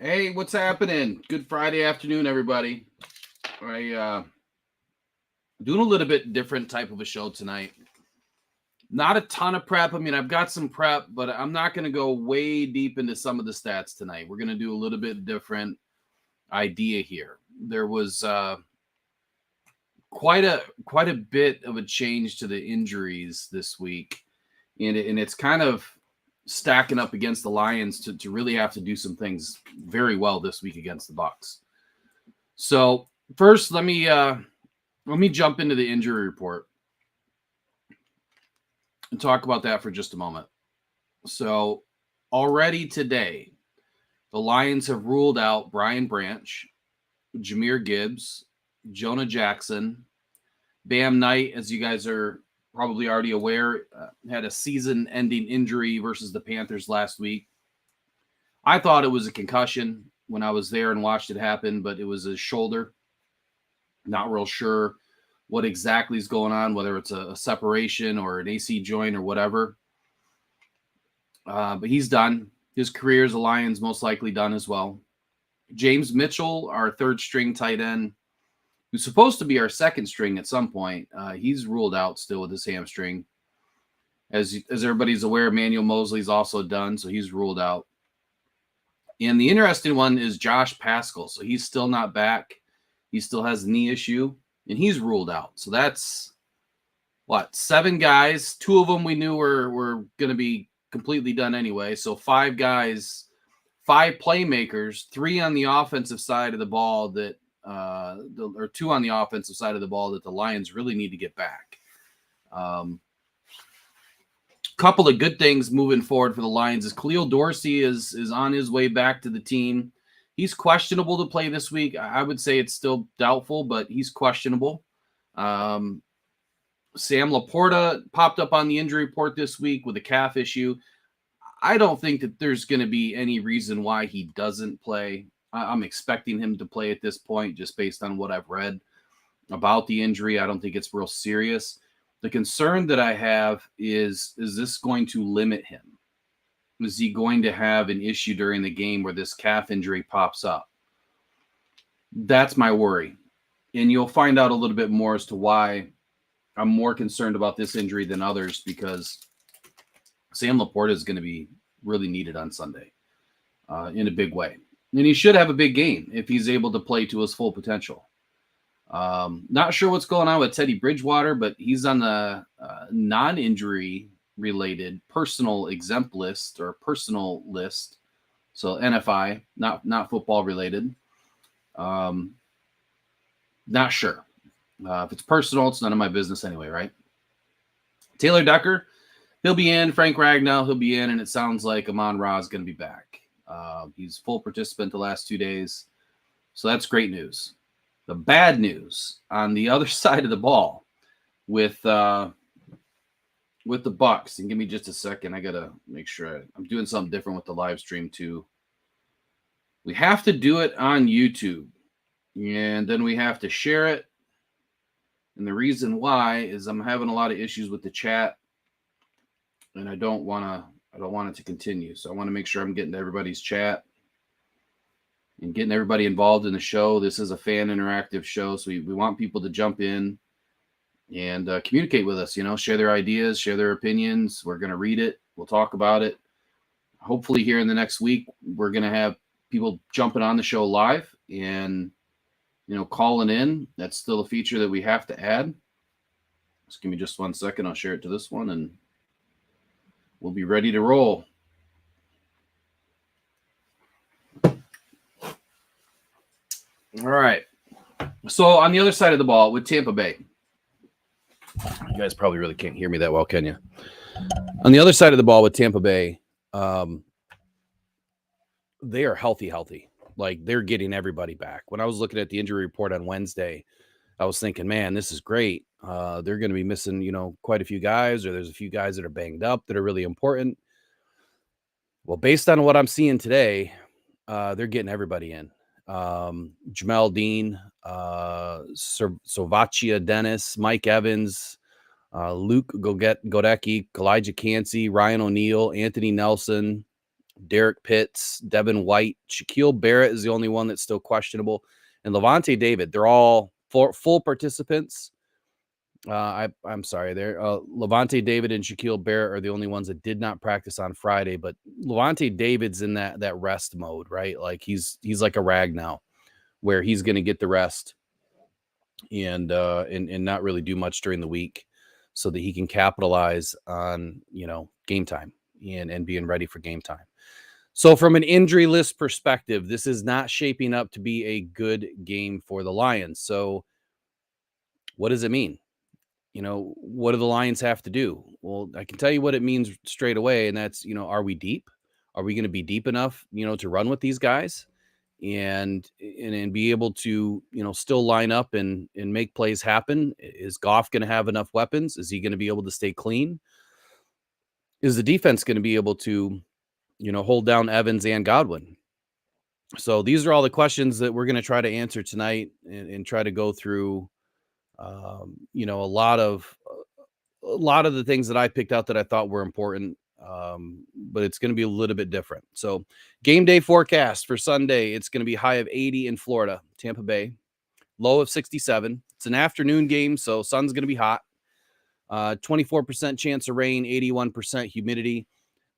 Hey, what's happening? Good Friday afternoon, everybody. I doing a little bit different type of a show tonight. Not a ton of prep. I mean, I've got some prep, but I'm not going to go way deep into some of the stats tonight. We're going to do a little bit different idea here. There was quite a bit of a change to the injuries this week, and it's kind of stacking up against the Lions to really have to do some things very well this week against the Bucs. So first, let me jump into the injury report and talk about that for just a moment. So already today, the Lions have ruled out Brian Branch, Jahmyr Gibbs, Jonah Jackson, Bam Knight, as you guys are probably already aware, had a season-ending injury versus the Panthers last week. I thought it was a concussion when I was there and watched it happen, but it was his shoulder. Not real sure what exactly is going on, whether it's a separation or an AC joint or whatever. But he's done. His career as a Lions most likely done as well. James Mitchell, our third string tight end, who's supposed to be our second string at some point, he's ruled out still with his hamstring. As everybody's aware, Emmanuel Mosley's also done, so he's ruled out. And the interesting one is Josh Paschal. So he's still not back. He still has a knee issue, and he's ruled out. So that's, 7 guys. 2 of them we knew were going to be completely done anyway. So 5 guys, 5 playmakers, 3 on the offensive side of the ball that or 2 on the offensive side of the ball that the Lions really need to get back. Couple of good things moving forward for the Lions is Khalil Dorsey is on his way back to the team. He's questionable to play this week. I would say it's still doubtful, but he's questionable. Sam Laporta popped up on the injury report this week with a calf issue. I don't think that there's going to be any reason why he doesn't play. I'm expecting him to play at this point just based on what I've read about the injury. I don't think it's real serious. The concern that I have is this going to limit him? Is he going to have an issue during the game where this calf injury pops up? That's my worry. And you'll find out a little bit more as to why I'm more concerned about this injury than others, because Sam Laporta is going to be really needed on Sunday in a big way. And he should have a big game if he's able to play to his full potential. Not sure what's going on with Teddy Bridgewater, but he's on the non-injury related personal exempt list or personal list. So NFI, not football related. Not sure. If it's personal, it's none of my business anyway, right? Taylor Decker, he'll be in. Frank Ragnow, he'll be in. And it sounds like Amon-Ra is going to be back. He's full participant the last 2 days. So that's great news. The bad news on the other side of the ball with the Bucs, and give me just a second. I got to make sure I'm doing something different with the live stream too. We have to do it on YouTube, and then we have to share it. And the reason why is I'm having a lot of issues with the chat, and I don't want it to continue. So I want to make sure I'm getting to everybody's chat and getting everybody involved in the show. This is a fan interactive show, so we want people to jump in and communicate with us, share their ideas, share their opinions. We're going to read it. We'll talk about it. Hopefully here in the next week, we're going to have people jumping on the show live and, calling in. That's still a feature that we have to add. Just give me just 1 second. I'll share it to this one, and we'll be ready to roll. All right. So on the other side of the ball with Tampa Bay, you guys probably really can't hear me that well, can you? On the other side of the ball with Tampa Bay, they are healthy. Like, they're getting everybody back. When I was looking at the injury report on Wednesday, I was thinking, man, this is great. They're going to be missing, quite a few guys, or there's a few guys that are banged up that are really important. Well, based on what I'm seeing today, they're getting everybody in. Jamel Dean, Sovachia Dennis, Mike Evans, Luke Godecki, Elijah Cansey, Ryan O'Neal, Anthony Nelson, Derek Pitts, Devin White, Shaquille Barrett is the only one that's still questionable, and Levante David. They're all full participants. I'm sorry. Levante David and Shaquille Barrett are the only ones that did not practice on Friday. But Levante David's in that rest mode, right? Like he's like a rag now, where he's going to get the rest and not really do much during the week, so that he can capitalize on game time and being ready for game time. So from an injury list perspective, this is not shaping up to be a good game for the Lions. So what does it mean? What do the Lions have to do? Well, I can tell you what it means straight away, and that's, are we deep? Are we going to be deep enough, to run with these guys and be able to, still line up and make plays happen? Is Goff going to have enough weapons? Is he going to be able to stay clean? Is the defense going to be able to, hold down Evans and Godwin? So these are all the questions that we're going to try to answer tonight and try to go through, a lot of the things that I picked out that I thought were important, but it's going to be a little bit different. So game day forecast for Sunday, it's going to be high of 80 in Florida, Tampa Bay, low of 67. It's an afternoon game, so sun's going to be hot. 24% chance of rain, 81% humidity.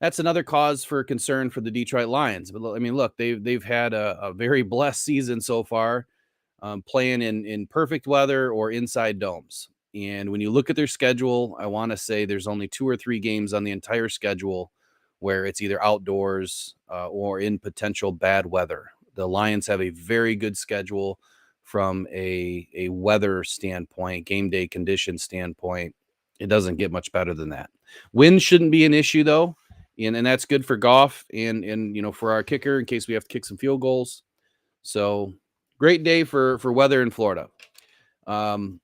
That's another cause for concern for the Detroit Lions. But I mean, look, they've had a very blessed season so far, playing in perfect weather or inside domes. And when you look at their schedule, I want to say there's only 2 or 3 games on the entire schedule where it's either outdoors or in potential bad weather. The Lions have a very good schedule from a weather standpoint, game day condition standpoint. It doesn't get much better than that. Wind shouldn't be an issue, though. And that's good for Goff and for our kicker in case we have to kick some field goals. So great day for weather in Florida. So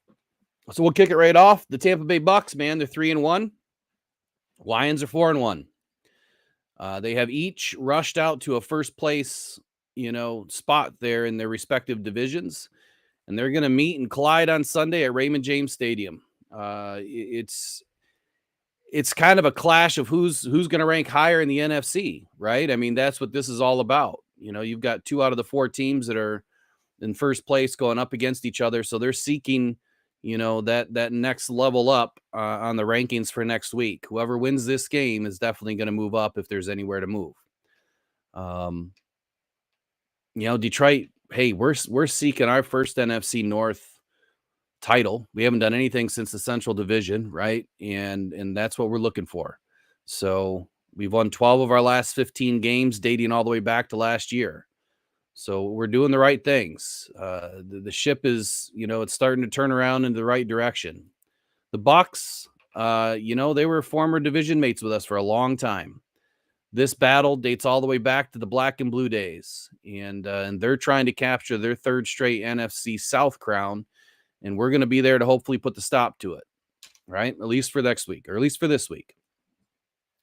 we'll kick it right off. The Tampa Bay Bucs, man, they're 3-1. Lions are 4-1. They have each rushed out to a first place, spot there in their respective divisions, and they're going to meet and collide on Sunday at Raymond James Stadium. It's kind of a clash of who's going to rank higher in the NFC, right? I mean, that's what this is all about. You've got 2 out of the 4 teams that are in first place going up against each other, so they're seeking that next level up on the rankings for next week. Whoever wins this game is definitely going to move up if there's anywhere to move. Detroit, hey, we're seeking our first NFC North title. We haven't done anything since the Central Division, right? And that's what we're looking for. So we've won 12 of our last 15 games, dating all the way back to last year. So we're doing the right things. The ship is, it's starting to turn around in the right direction. The Bucs, they were former division mates with us for a long time. This battle dates all the way back to the Black and Blue days, and they're trying to capture their 3rd straight NFC South crown, and we're going to be there to hopefully put the stop to it, right? At least for next week, or at least for this week.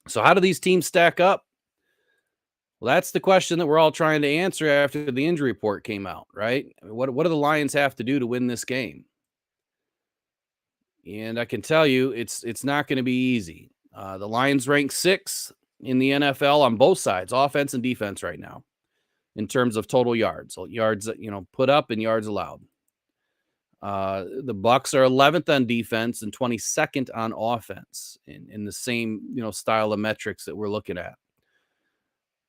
So how do these teams stack up? Well, that's the question that we're all trying to answer after the injury report came out, right? What do the Lions have to do to win this game? And I can tell you, it's not going to be easy. The Lions rank 6th in the NFL on both sides, offense and defense right now, in terms of total yards. So yards, put up and yards allowed. The Bucs are 11th on defense and 22nd on offense in the same, style of metrics that we're looking at.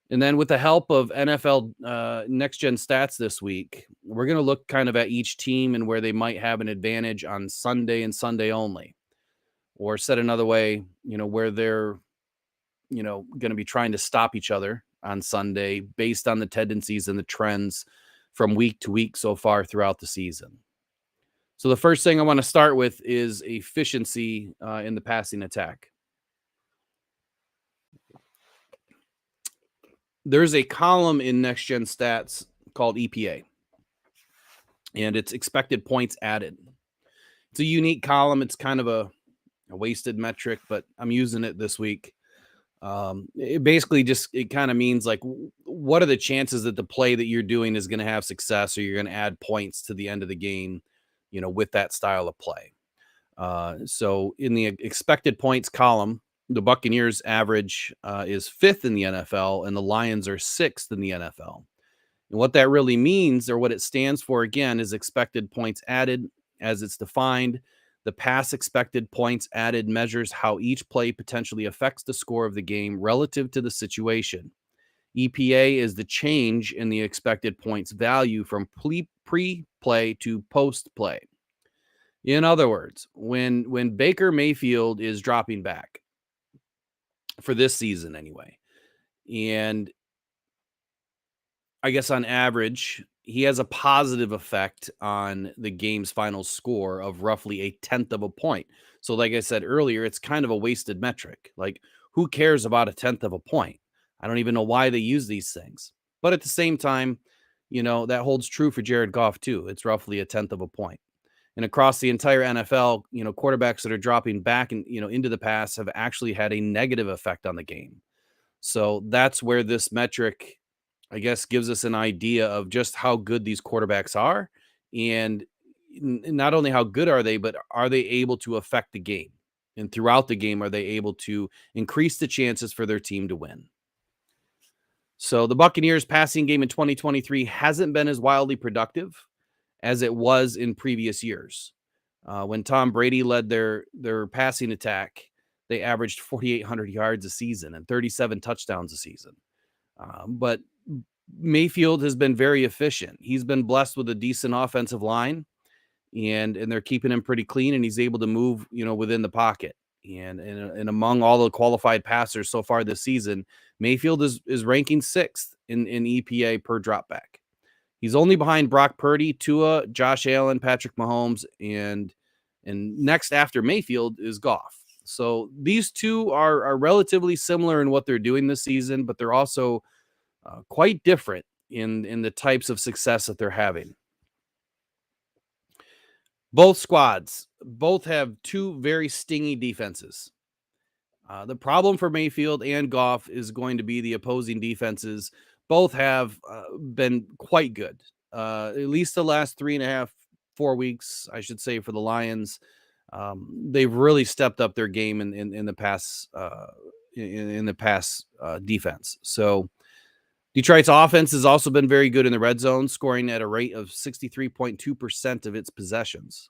And then with the help of NFL Next Gen Stats this week, we're going to look kind of at each team and where they might have an advantage on Sunday and Sunday only. Or said another way, where they're, going to be trying to stop each other on Sunday based on the tendencies and the trends from week to week so far throughout the season. So the first thing I want to start with is efficiency in the passing attack. There's a column in Next Gen Stats called EPA, and it's expected points added. It's a unique column. It's kind of a wasted metric, but I'm using it this week. It basically it kind of means like, what are the chances that the play that you're doing is going to have success, or you're going to add points to the end of the game, with that style of play. So in the expected points column, The Buccaneers average is fifth in the NFL, and the Lions are sixth in the NFL. And what that really means, or what it stands for, again, is expected points added as it's defined. The pass expected points added measures how each play potentially affects the score of the game relative to the situation. EPA is the change in the expected points value from pre-play to post-play. In other words, when Baker Mayfield is dropping back for this season anyway, and I guess on average, he has a positive effect on the game's final score of roughly a tenth of a point. So, like I said earlier, it's kind of a wasted metric. Like, who cares about a tenth of a point? I don't even know why they use these things. But at the same time, that holds true for Jared Goff too. It's roughly a tenth of a point. And across the entire NFL, quarterbacks that are dropping back and, into the pass have actually had a negative effect on the game. So that's where this metric, I guess, gives us an idea of just how good these quarterbacks are. And not only how good are they, but are they able to affect the game? And throughout the game, are they able to increase the chances for their team to win? So the Buccaneers passing game in 2023 hasn't been as wildly productive as it was in previous years. When Tom Brady led their passing attack, they averaged 4,800 yards a season and 37 touchdowns a season. But Mayfield has been very efficient. He's been blessed with a decent offensive line, and they're keeping him pretty clean, and he's able to move, within the pocket. And among all the qualified passers so far this season, Mayfield is ranking sixth in EPA per dropback. He's only behind Brock Purdy, Tua, Josh Allen, Patrick Mahomes, and next after Mayfield is Goff. So these two are relatively similar in what they're doing this season, but they're also quite different in the types of success that they're having. Both squads both have two very stingy defenses. The problem for Mayfield and Goff is going to be the opposing defenses. Both have been quite good, at least the last 3.5-4 weeks, I should say, for the Lions. They've really stepped up their game in the pass defense. So Detroit's offense has also been very good in the red zone, scoring at a rate of 63.2% of its possessions.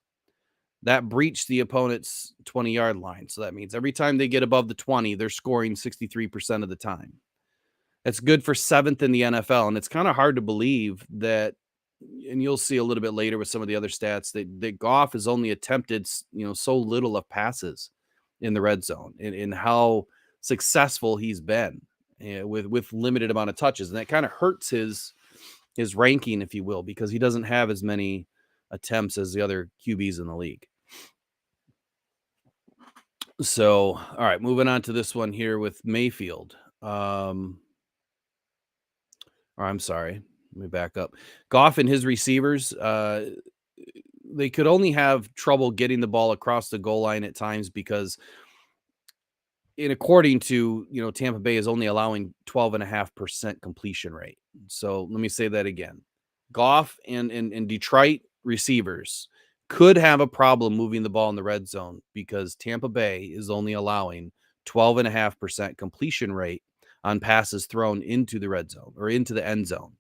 That breached the opponent's 20-yard line. So that means every time they get above the 20, they're scoring 63% of the time. That's good for seventh in the NFL. And it's kind of hard to believe that, and you'll see a little bit later with some of the other stats, that Goff has only attempted, so little of passes in the red zone and how successful he's been with limited amount of touches. And that kind of hurts his ranking, if you will, because he doesn't have as many attempts as the other QBs in the league. So, all right, moving on to this one here with Mayfield. I'm sorry, let me back up. Goff and his receivers, they could only have trouble getting the ball across the goal line at times because, according to, Tampa Bay is only allowing 12.5% completion rate. So let me say that again. Goff and Detroit receivers could have a problem moving the ball in the red zone because Tampa Bay is only allowing 12.5% completion rate on passes thrown into the red zone or into the end zone,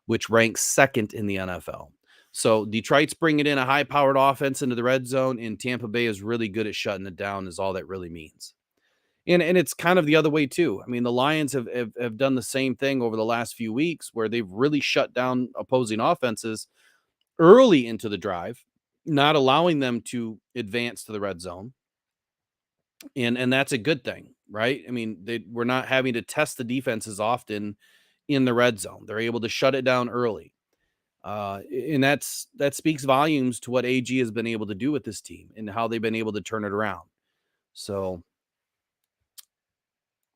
which ranks second in the NFL. So Detroit's bringing in a high-powered offense into the red zone, and Tampa Bay is really good at shutting it down is all that really means. And it's kind of the other way too. I mean, the Lions have done the same thing over the last few weeks where they've really shut down opposing offenses early into the drive, not allowing them to advance to the red zone. And that's a good thing, right? I mean, we're not having to test the defenses often in the red zone. They're able to shut it down early. And that speaks volumes to what AG has been able to do with this team and how they've been able to turn it around. So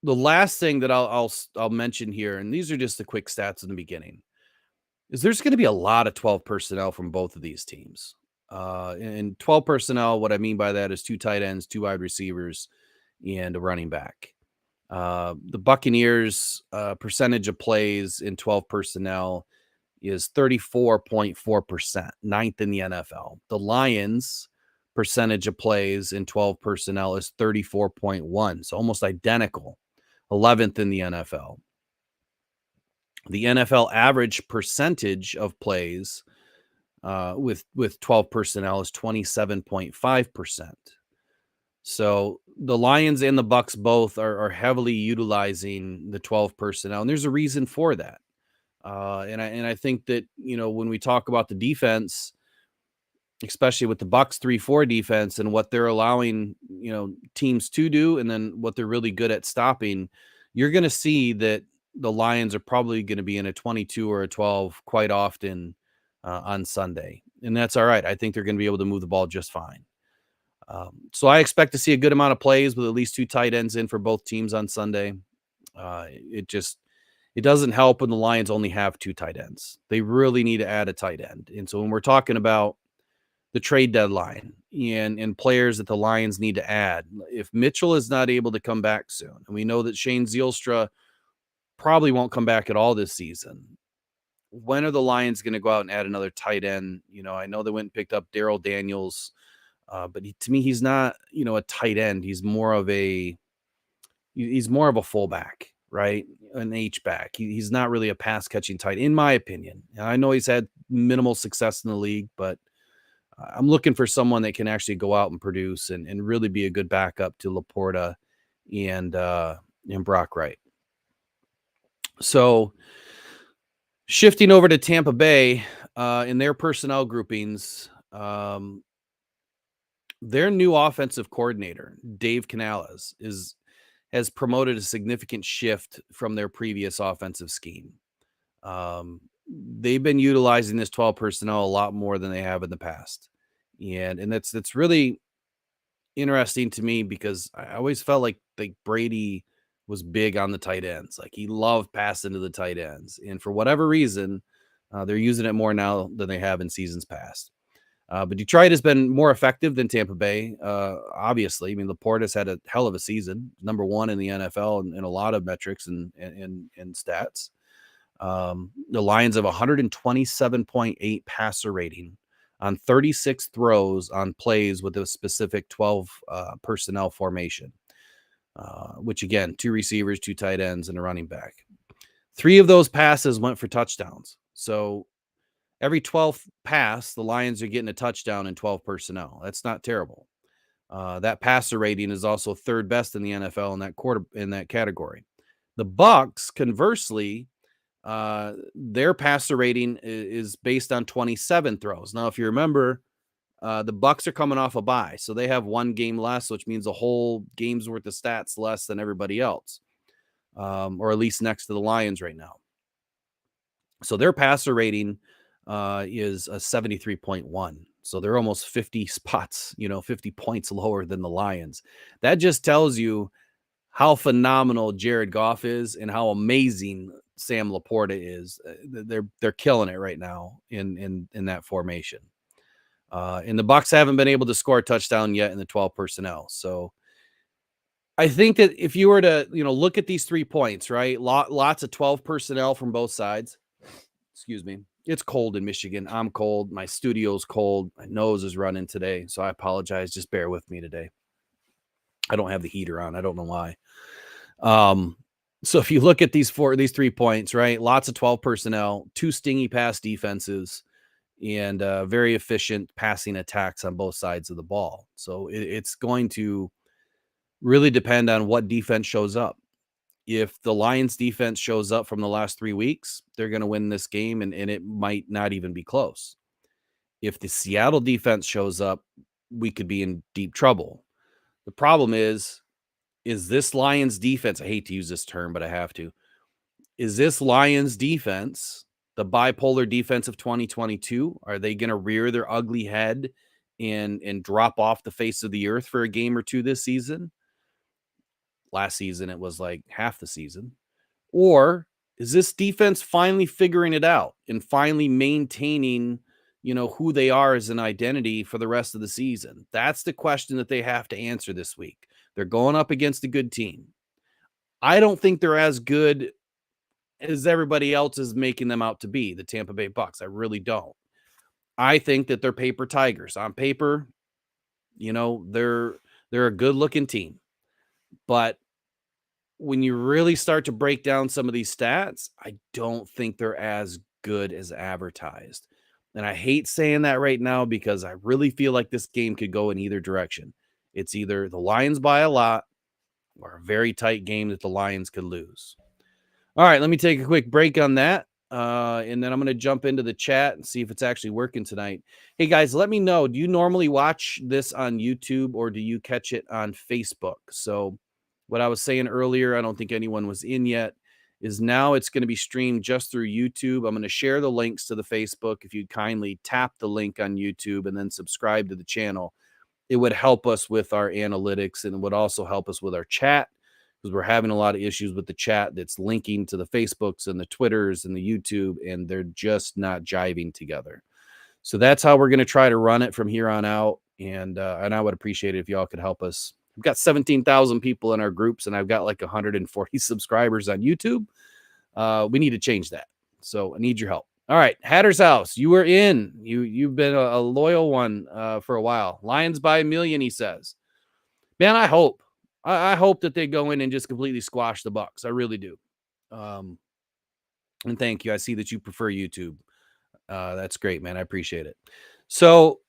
the last thing that I'll mention here, and these are just the quick stats in the beginning, is there's going to be a lot of 12 personnel from both of these teams. And 12 personnel, what I mean by that is 2 tight ends, 2 wide receivers, and a running back. The Buccaneers' percentage of plays in 12 personnel is 34.4%, ninth in the NFL. The Lions' percentage of plays in 12 personnel is 34.1, so almost identical, 11th in the NFL. The NFL average percentage of plays with 12 personnel is 27.5%. So the Lions and the Bucs both are heavily utilizing the 12 personnel, and there's a reason for that. And I think that, when we talk about the defense, especially with the Bucs 3-4 defense and what they're allowing, teams to do, and then what they're really good at stopping, you're going to see that the Lions are probably going to be in a 22 or a 12 quite often on Sunday. And that's all right. I think they're going to be able to move the ball just fine. So I expect to see a good amount of plays with at least 2 tight ends in for both teams on Sunday. It doesn't help when the Lions only have 2 tight ends. They really need to add a tight end. And so when we're talking about the trade deadline and players that the Lions need to add, if Mitchell is not able to come back soon, and we know that Shane Zielstra probably won't come back at all this season, when are the Lions going to go out and add another tight end? I know they went and picked up Darryl Daniels, but to me, he's not, a tight end. He's more of a fullback, right? An H-back. He's not really a pass-catching tight, in my opinion. And I know he's had minimal success in the league, but I'm looking for someone that can actually go out and produce and really be a good backup to Laporta and Brock Wright. So shifting over to Tampa Bay in their personnel groupings, their new offensive coordinator, Dave Canales, has promoted a significant shift from their previous offensive scheme. They've been utilizing this 12 personnel a lot more than they have in the past. And that's really interesting to me because I always felt like Brady was big on the tight ends. Like he loved passing to the tight ends. And for whatever reason, they're using it more now than they have in seasons past. But Detroit has been more effective than Tampa Bay. Obviously, I mean, Laporta's had a hell of a season, number 1 in the NFL in a lot of metrics and stats. The Lions have 127.8 passer rating on 36 throws on plays with a specific 12 personnel formation, which again, 2 receivers, 2 tight ends, and a running back. 3 of those passes went for touchdowns. So every 12th pass, the Lions are getting a touchdown in 12 personnel. That's not terrible. That passer rating is also 3rd best in the NFL in that category. The Bucs, conversely, their passer rating is based on 27 throws. Now, if you remember, the Bucs are coming off a bye, so they have 1 game less, which means a whole game's worth of stats less than everybody else, or at least next to the Lions right now. So their passer rating is a 73.1. So they're almost 50 spots, 50 points lower than the Lions. That just tells you how phenomenal Jared Goff is and how amazing Sam Laporta is. They're killing it right now in that formation. And the Bucs haven't been able to score a touchdown yet in the 12 personnel. So I think that if you were to, look at these 3 points, right? Lots of 12 personnel from both sides. Excuse me. It's cold in Michigan. I'm cold. My studio's cold. My nose is running today. So I apologize. Just bear with me today. I don't have the heater on. I don't know why. So if you look at these 3 points, right? Lots of 12 personnel, 2 stingy pass defenses, and very efficient passing attacks on both sides of the ball. So it's going to really depend on what defense shows up. If the Lions defense shows up from the last 3 weeks, they're going to win this game, and it might not even be close. If the Seattle defense shows up, we could be in deep trouble. The problem is this Lions defense, I hate to use this term, but I have to, is this Lions defense the bipolar defense of 2022? Are they going to rear their ugly head and drop off the face of the earth for a game or 2 this season? Last season, it was like half the season. Or is this defense finally figuring it out and finally maintaining, who they are as an identity for the rest of the season? That's the question that they have to answer this week. They're going up against a good team. I don't think they're as good as everybody else is making them out to be, the Tampa Bay Bucs. I really don't. I think that they're paper tigers. On paper, You know, they're a good looking team, but when you really start to break down some of these stats, I don't think they're as good as advertised. And I hate saying that right now because I really feel like this game could go in either direction. It's either the Lions by a lot or a very tight game that the Lions could lose. All right, let me take a quick break on that. And then I'm going to jump into the chat and see if it's actually working tonight. Hey, guys, let me know. Do you normally watch this on YouTube or do you catch it on Facebook? So, what I was saying earlier, I don't think anyone was in yet, is now it's going to be streamed just through YouTube. I'm going to share the links to the Facebook. If you'd kindly tap the link on YouTube and then subscribe to the channel, it would help us with our analytics and it would also help us with our chat because we're having a lot of issues with the chat that's linking to the Facebooks and the Twitters and the YouTube, and they're just not jiving together. So that's how we're going to try to run it from here on out. And I would appreciate it if y'all could help us. We've got 17,000 people in our groups, and I've got like 140 subscribers on YouTube. We need to change that. So I need your help. All right, Hatter's House, you were in. You've been a loyal one for a while. Lions by a million, he says. Man, I hope. I hope that they go in and just completely squash the Bucs. I really do. And thank you. I see that you prefer YouTube. That's great, man. I appreciate it. So,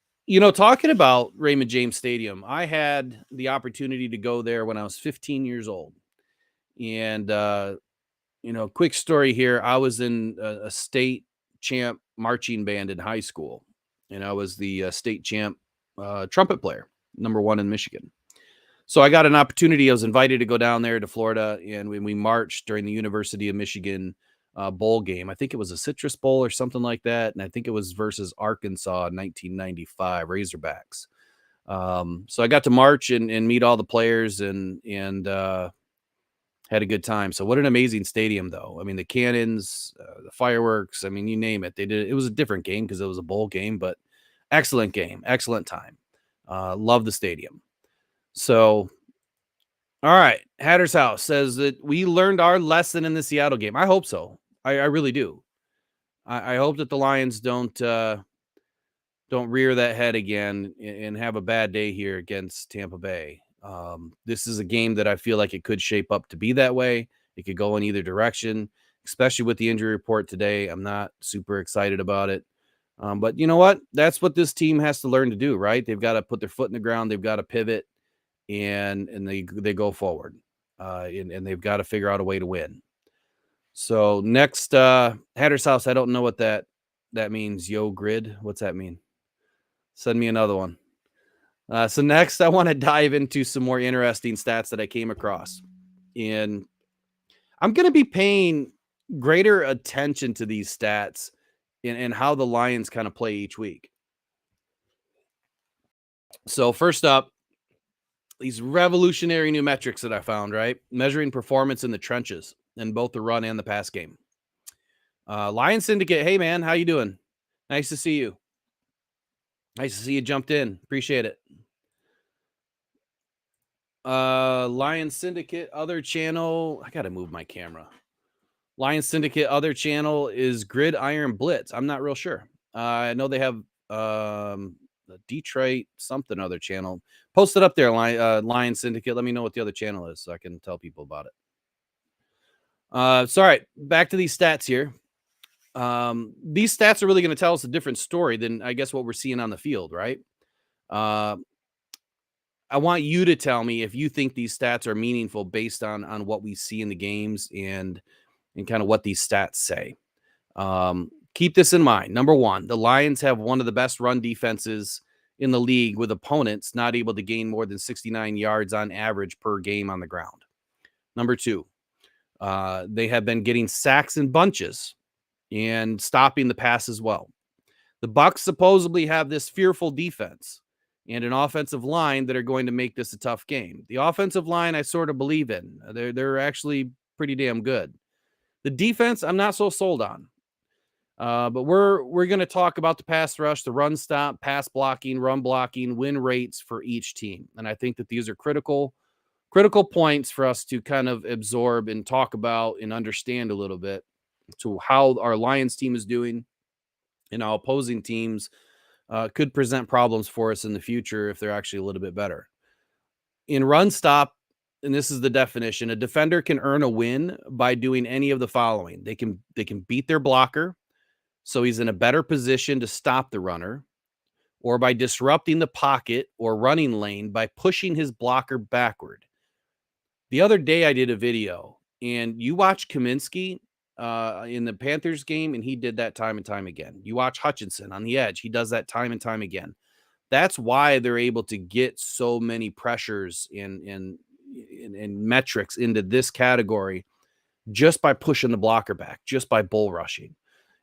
talking about Raymond James Stadium, I had the opportunity to go there when I was 15 years old. And, quick story here. I was in a state champ marching band in high school, and I was the state champ trumpet player, #1 in Michigan. So I got an opportunity. I was invited to go down there to Florida, and when we marched during the University of Michigan bowl game, I think it was a Citrus Bowl or something like that, and I think it was versus Arkansas in 1995 Razorbacks. So I got to march and meet all the players and had a good time. So what an amazing stadium, though. I mean, the cannons, the fireworks. I mean, you name it. They did. It was a different game because it was a bowl game, but excellent game, excellent time. Love the stadium. So, all right. Hatter's House says that we learned our lesson in the Seattle game. I hope so. I really do. I hope that the Lions don't rear that head again and have a bad day here against Tampa Bay. This is a game that I feel like it could shape up to be that way. It could go in either direction, especially with the injury report today. I'm not super excited about it. But you know what? That's what this team has to learn to do, right? They've got to put their foot in the ground. They've got to pivot. And they go forward, and they've got to figure out a way to win. So next, Hatter's House. I don't know what that means. Yo, grid. What's that mean? Send me another one. So next, I want to dive into some more interesting stats that I came across, and I'm going to be paying greater attention to these stats and how the Lions kind of play each week. So first up, these revolutionary new metrics that I found, right? Measuring performance in the trenches in both the run and the pass game. Lions Syndicate, hey man, how you doing? Nice to see you. Nice to see you jumped in. Appreciate it. Lions Syndicate, other channel. I got to move my camera. Lions Syndicate, other channel is Gridiron Blitz. I'm not real sure. I know they have the Detroit something other channel. Post it up there, Lion Syndicate. Let me know what the other channel is so I can tell people about it. Sorry, back to these stats here. These stats are really going to tell us a different story than I guess what we're seeing on the field, right? I want you to tell me if you think these stats are meaningful based on what we see in the games and kind of what these stats say. Keep this in mind. Number one, the Lions have one of the best run defenses in the league with opponents not able to gain more than 69 yards on average per game on the ground. Number two, they have been getting sacks in bunches and stopping the pass as well. The Bucs supposedly have this fearful defense and an offensive line that are going to make this a tough game. The offensive line I sort of believe in. They're actually pretty damn good. The defense I'm not so sold on. But we're going to talk about the pass rush, the run stop, pass blocking, run blocking, win rates for each team. And I think that these are critical points for us to kind of absorb and talk about and understand a little bit to how our Lions team is doing and how opposing teams could present problems for us in the future if they're actually a little bit better. In run stop, and this is the definition, a defender can earn a win by doing any of the following. They can beat their blocker, so he's in a better position to stop the runner, or by disrupting the pocket or running lane by pushing his blocker backward. The other day I did a video, and you watch Kaminsky in the Panthers game, and he did that time and time again. You watch Hutchinson on the edge, he does that time and time again. That's why they're able to get so many pressures in metrics into this category just by pushing the blocker back, just by bull rushing.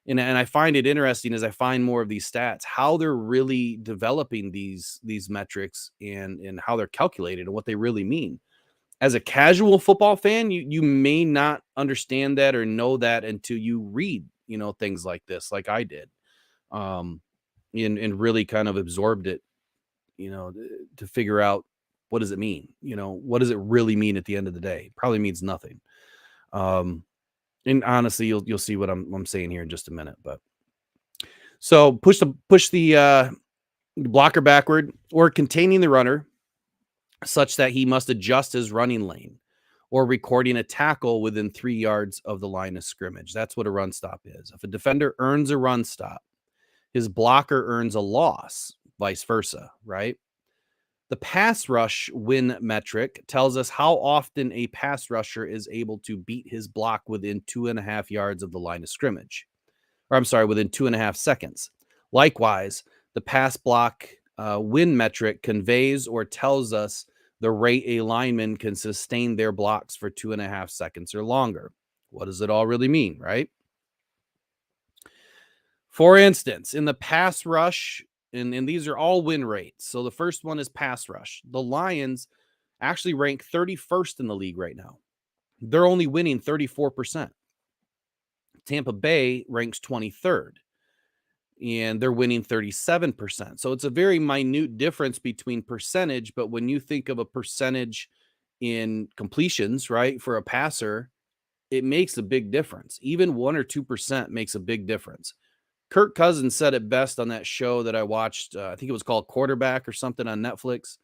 And I find it interesting as I find more of these stats, how they're really developing these metrics and how they're calculated and what they really mean. As a casual football fan, you may not understand that or know that until you read, things like this, like I did, and really kind of absorbed it, to figure out what does it mean? What does it really mean at the end of the day? Probably means nothing. And honestly, you'll see what I'm saying here in just a minute. But so push the blocker backward or containing the runner such that he must adjust his running lane, or recording a tackle within 3 yards of the line of scrimmage. That's what a run stop is. If a defender earns a run stop, his blocker earns a loss, vice versa, right? The pass rush win metric tells us how often a pass rusher is able to beat his block within 2.5 yards of the line of scrimmage. Or I'm sorry, within 2.5 seconds. Likewise, the pass block win metric conveys or tells us the rate a lineman can sustain their blocks for 2.5 seconds or longer. What does it all really mean, right? For instance, in the pass rush, and these are all win rates. So the first one is pass rush. The Lions actually rank 31st in the league right now. They're only winning 34%. Tampa Bay ranks 23rd, and they're winning 37%. So it's a very minute difference between percentage, but when you think of a percentage in completions, right, for a passer, it makes a big difference. Even 1 or 2% makes a big difference. Kirk Cousins said it best on that show that I watched. I think it was called Quarterback or something on Netflix.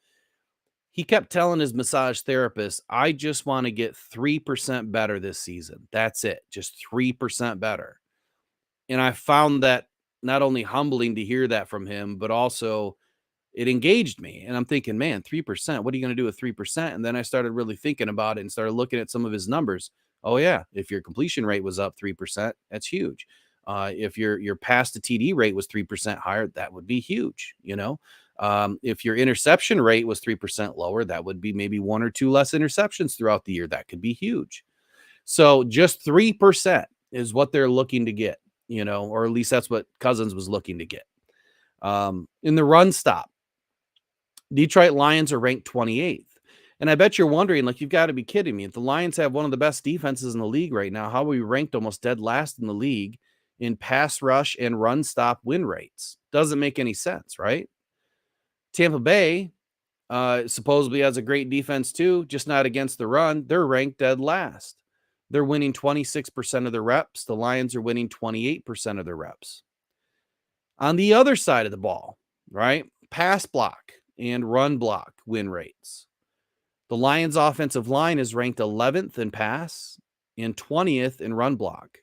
He kept telling his massage therapist, I just want to get 3% better this season. That's it. Just 3% better. And I found that not only humbling to hear that from him, but also it engaged me. And I'm thinking, man, 3%, what are you going to do with 3%? And then I started really thinking about it and started looking at some of his numbers. Oh yeah, if your completion rate was up 3%, that's huge. If your pass to TD rate was 3% higher, that would be huge. If your interception rate was 3% lower, that would be maybe 1 or 2 less interceptions throughout the year. That could be huge. So just 3% is what they're looking to get, or at least that's what Cousins was looking to get. In the run stop, Detroit Lions are ranked 28th. And I bet you're wondering, like, you've got to be kidding me. If the Lions have one of the best defenses in the league right now, how are we ranked almost dead last in the league in pass rush and run stop win rates? Doesn't make any sense, right? Tampa Bay supposedly has a great defense too, just not against the run. They're ranked dead last. They're winning 26% of their reps. The Lions are winning 28% of their reps. On the other side of the ball, right? Pass block and run block win rates. The Lions offensive line is ranked 11th in pass and 20th in run block.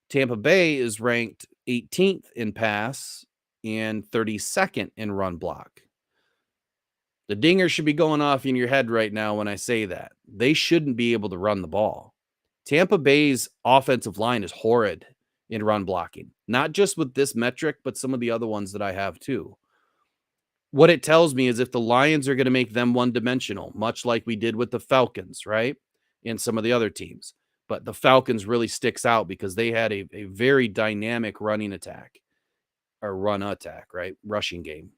Tampa Bay is ranked 18th in pass and 32nd in run block. The dinger should be going off in your head right now when I say that. They shouldn't be able to run the ball. Tampa Bay's offensive line is horrid in run blocking, not just with this metric, but some of the other ones that I have too. What it tells me is if the Lions are going to make them one-dimensional, much like we did with the Falcons, right, and some of the other teams, but the Falcons really sticks out because they had a very dynamic running attack, or run attack, right, rushing game.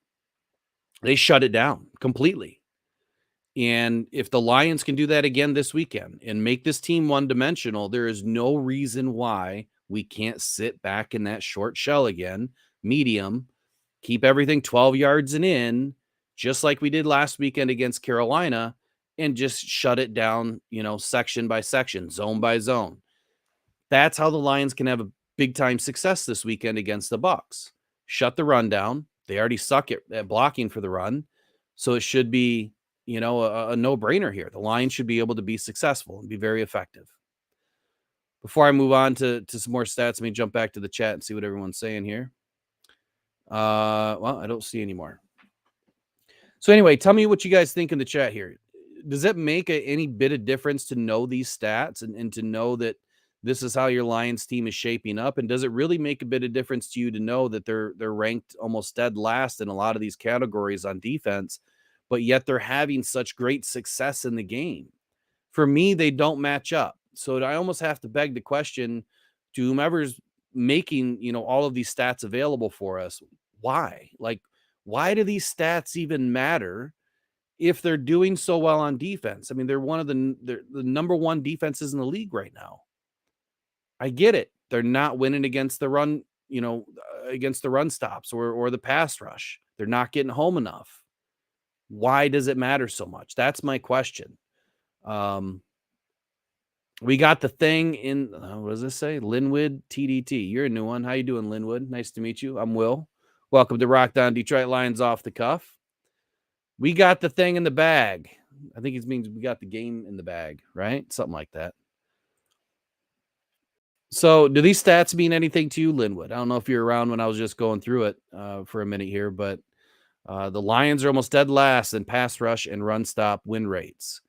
They shut it down completely. And if the Lions can do that again this weekend and make this team one-dimensional, there is no reason why we can't sit back in that short shell again, medium, keep everything 12 yards and in, just like we did last weekend against Carolina, and just shut it down, section by section, zone by zone. That's how the Lions can have a big-time success this weekend against the Bucs. shut the run down. They already suck at blocking for the run. So it should be, a no-brainer here. The Lions should be able to be successful and be very effective. Before I move on to some more stats, let me jump back to the chat and see what everyone's saying here. Well, I don't see any more. So anyway, tell me what you guys think in the chat here. Does it make any bit of difference to know these stats and to know that this is how your Lions team is shaping up? And does it really make a bit of difference to you to know that they're ranked almost dead last in a lot of these categories on defense, but yet they're having such great success in the game? For me, they don't match up. So I almost have to beg the question to whomever's making, all of these stats available for us, why? Like, why do these stats even matter if they're doing so well on defense? I mean, they're the number one defenses in the league right now. I get it. They're not winning against the run, against the run stops or the pass rush. They're not getting home enough. Why does it matter so much? That's my question. We got the thing in, what does this say? Linwood TDT. You're a new one. How you doing, Linwood? Nice to meet you. I'm Will. Welcome to Rock Down Detroit Lions Off the Cuff. We got the thing in the bag. I think it means we got the game in the bag, right? Something like that. So do these stats mean anything to you, Linwood? I don't know if you're around when I was just going through it for a minute here, but the Lions are almost dead last in pass rush and run stop win rates.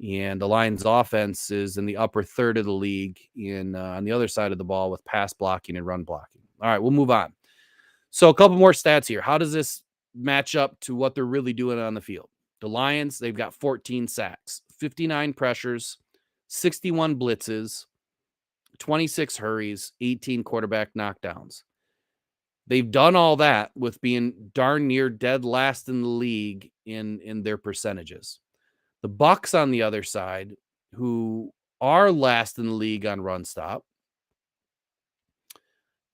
And the Lions offense is in the upper third of the league on the other side of the ball with pass blocking and run blocking. All right, we'll move on. So a couple more stats here. How does this match up to what they're really doing on the field? The Lions, they've got 14 sacks, 59 pressures, 61 blitzes, 26 hurries, 18 quarterback knockdowns. They've done all that with being darn near dead last in the league in their percentages. The Bucs, on the other side, who are last in the league on run stop,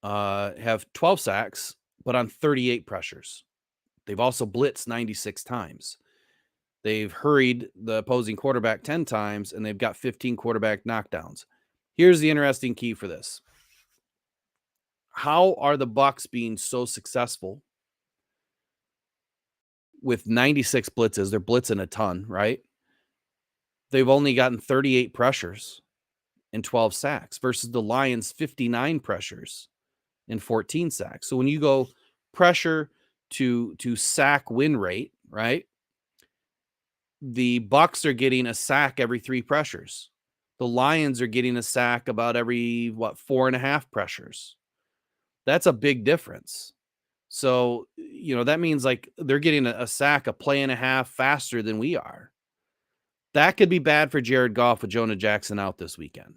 have 12 sacks, but on 38 pressures. They've also blitzed 96 times. They've hurried the opposing quarterback 10 times, and they've got 15 quarterback knockdowns. Here's the interesting key for this. How are the Bucs being so successful with 96 blitzes? They're blitzing a ton, right? They've only gotten 38 pressures and 12 sacks versus the Lions' 59 pressures and 14 sacks. So when you go pressure to sack win rate, right? The Bucs are getting a sack every 3 pressures. The Lions are getting a sack about every 4.5 pressures. That's a big difference. So, that means like they're getting a sack a play and a half faster than we are. That could be bad for Jared Goff with Jonah Jackson out this weekend.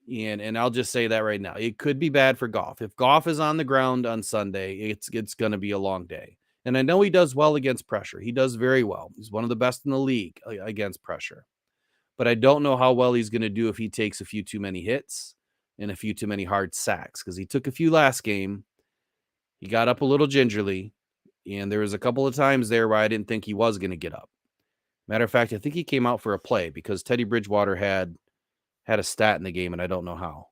And I'll just say that right now. It could be bad for Goff. If Goff is on the ground on Sunday, it's going to be a long day. And I know he does well against pressure. He does very well. He's one of the best in the league against pressure. But I don't know how well he's going to do if he takes a few too many hits and a few too many hard sacks, because he took a few last game. He got up a little gingerly, and there was a couple of times there where I didn't think he was going to get up. Matter of fact, I think he came out for a play because Teddy Bridgewater had a stat in the game, and I don't know how.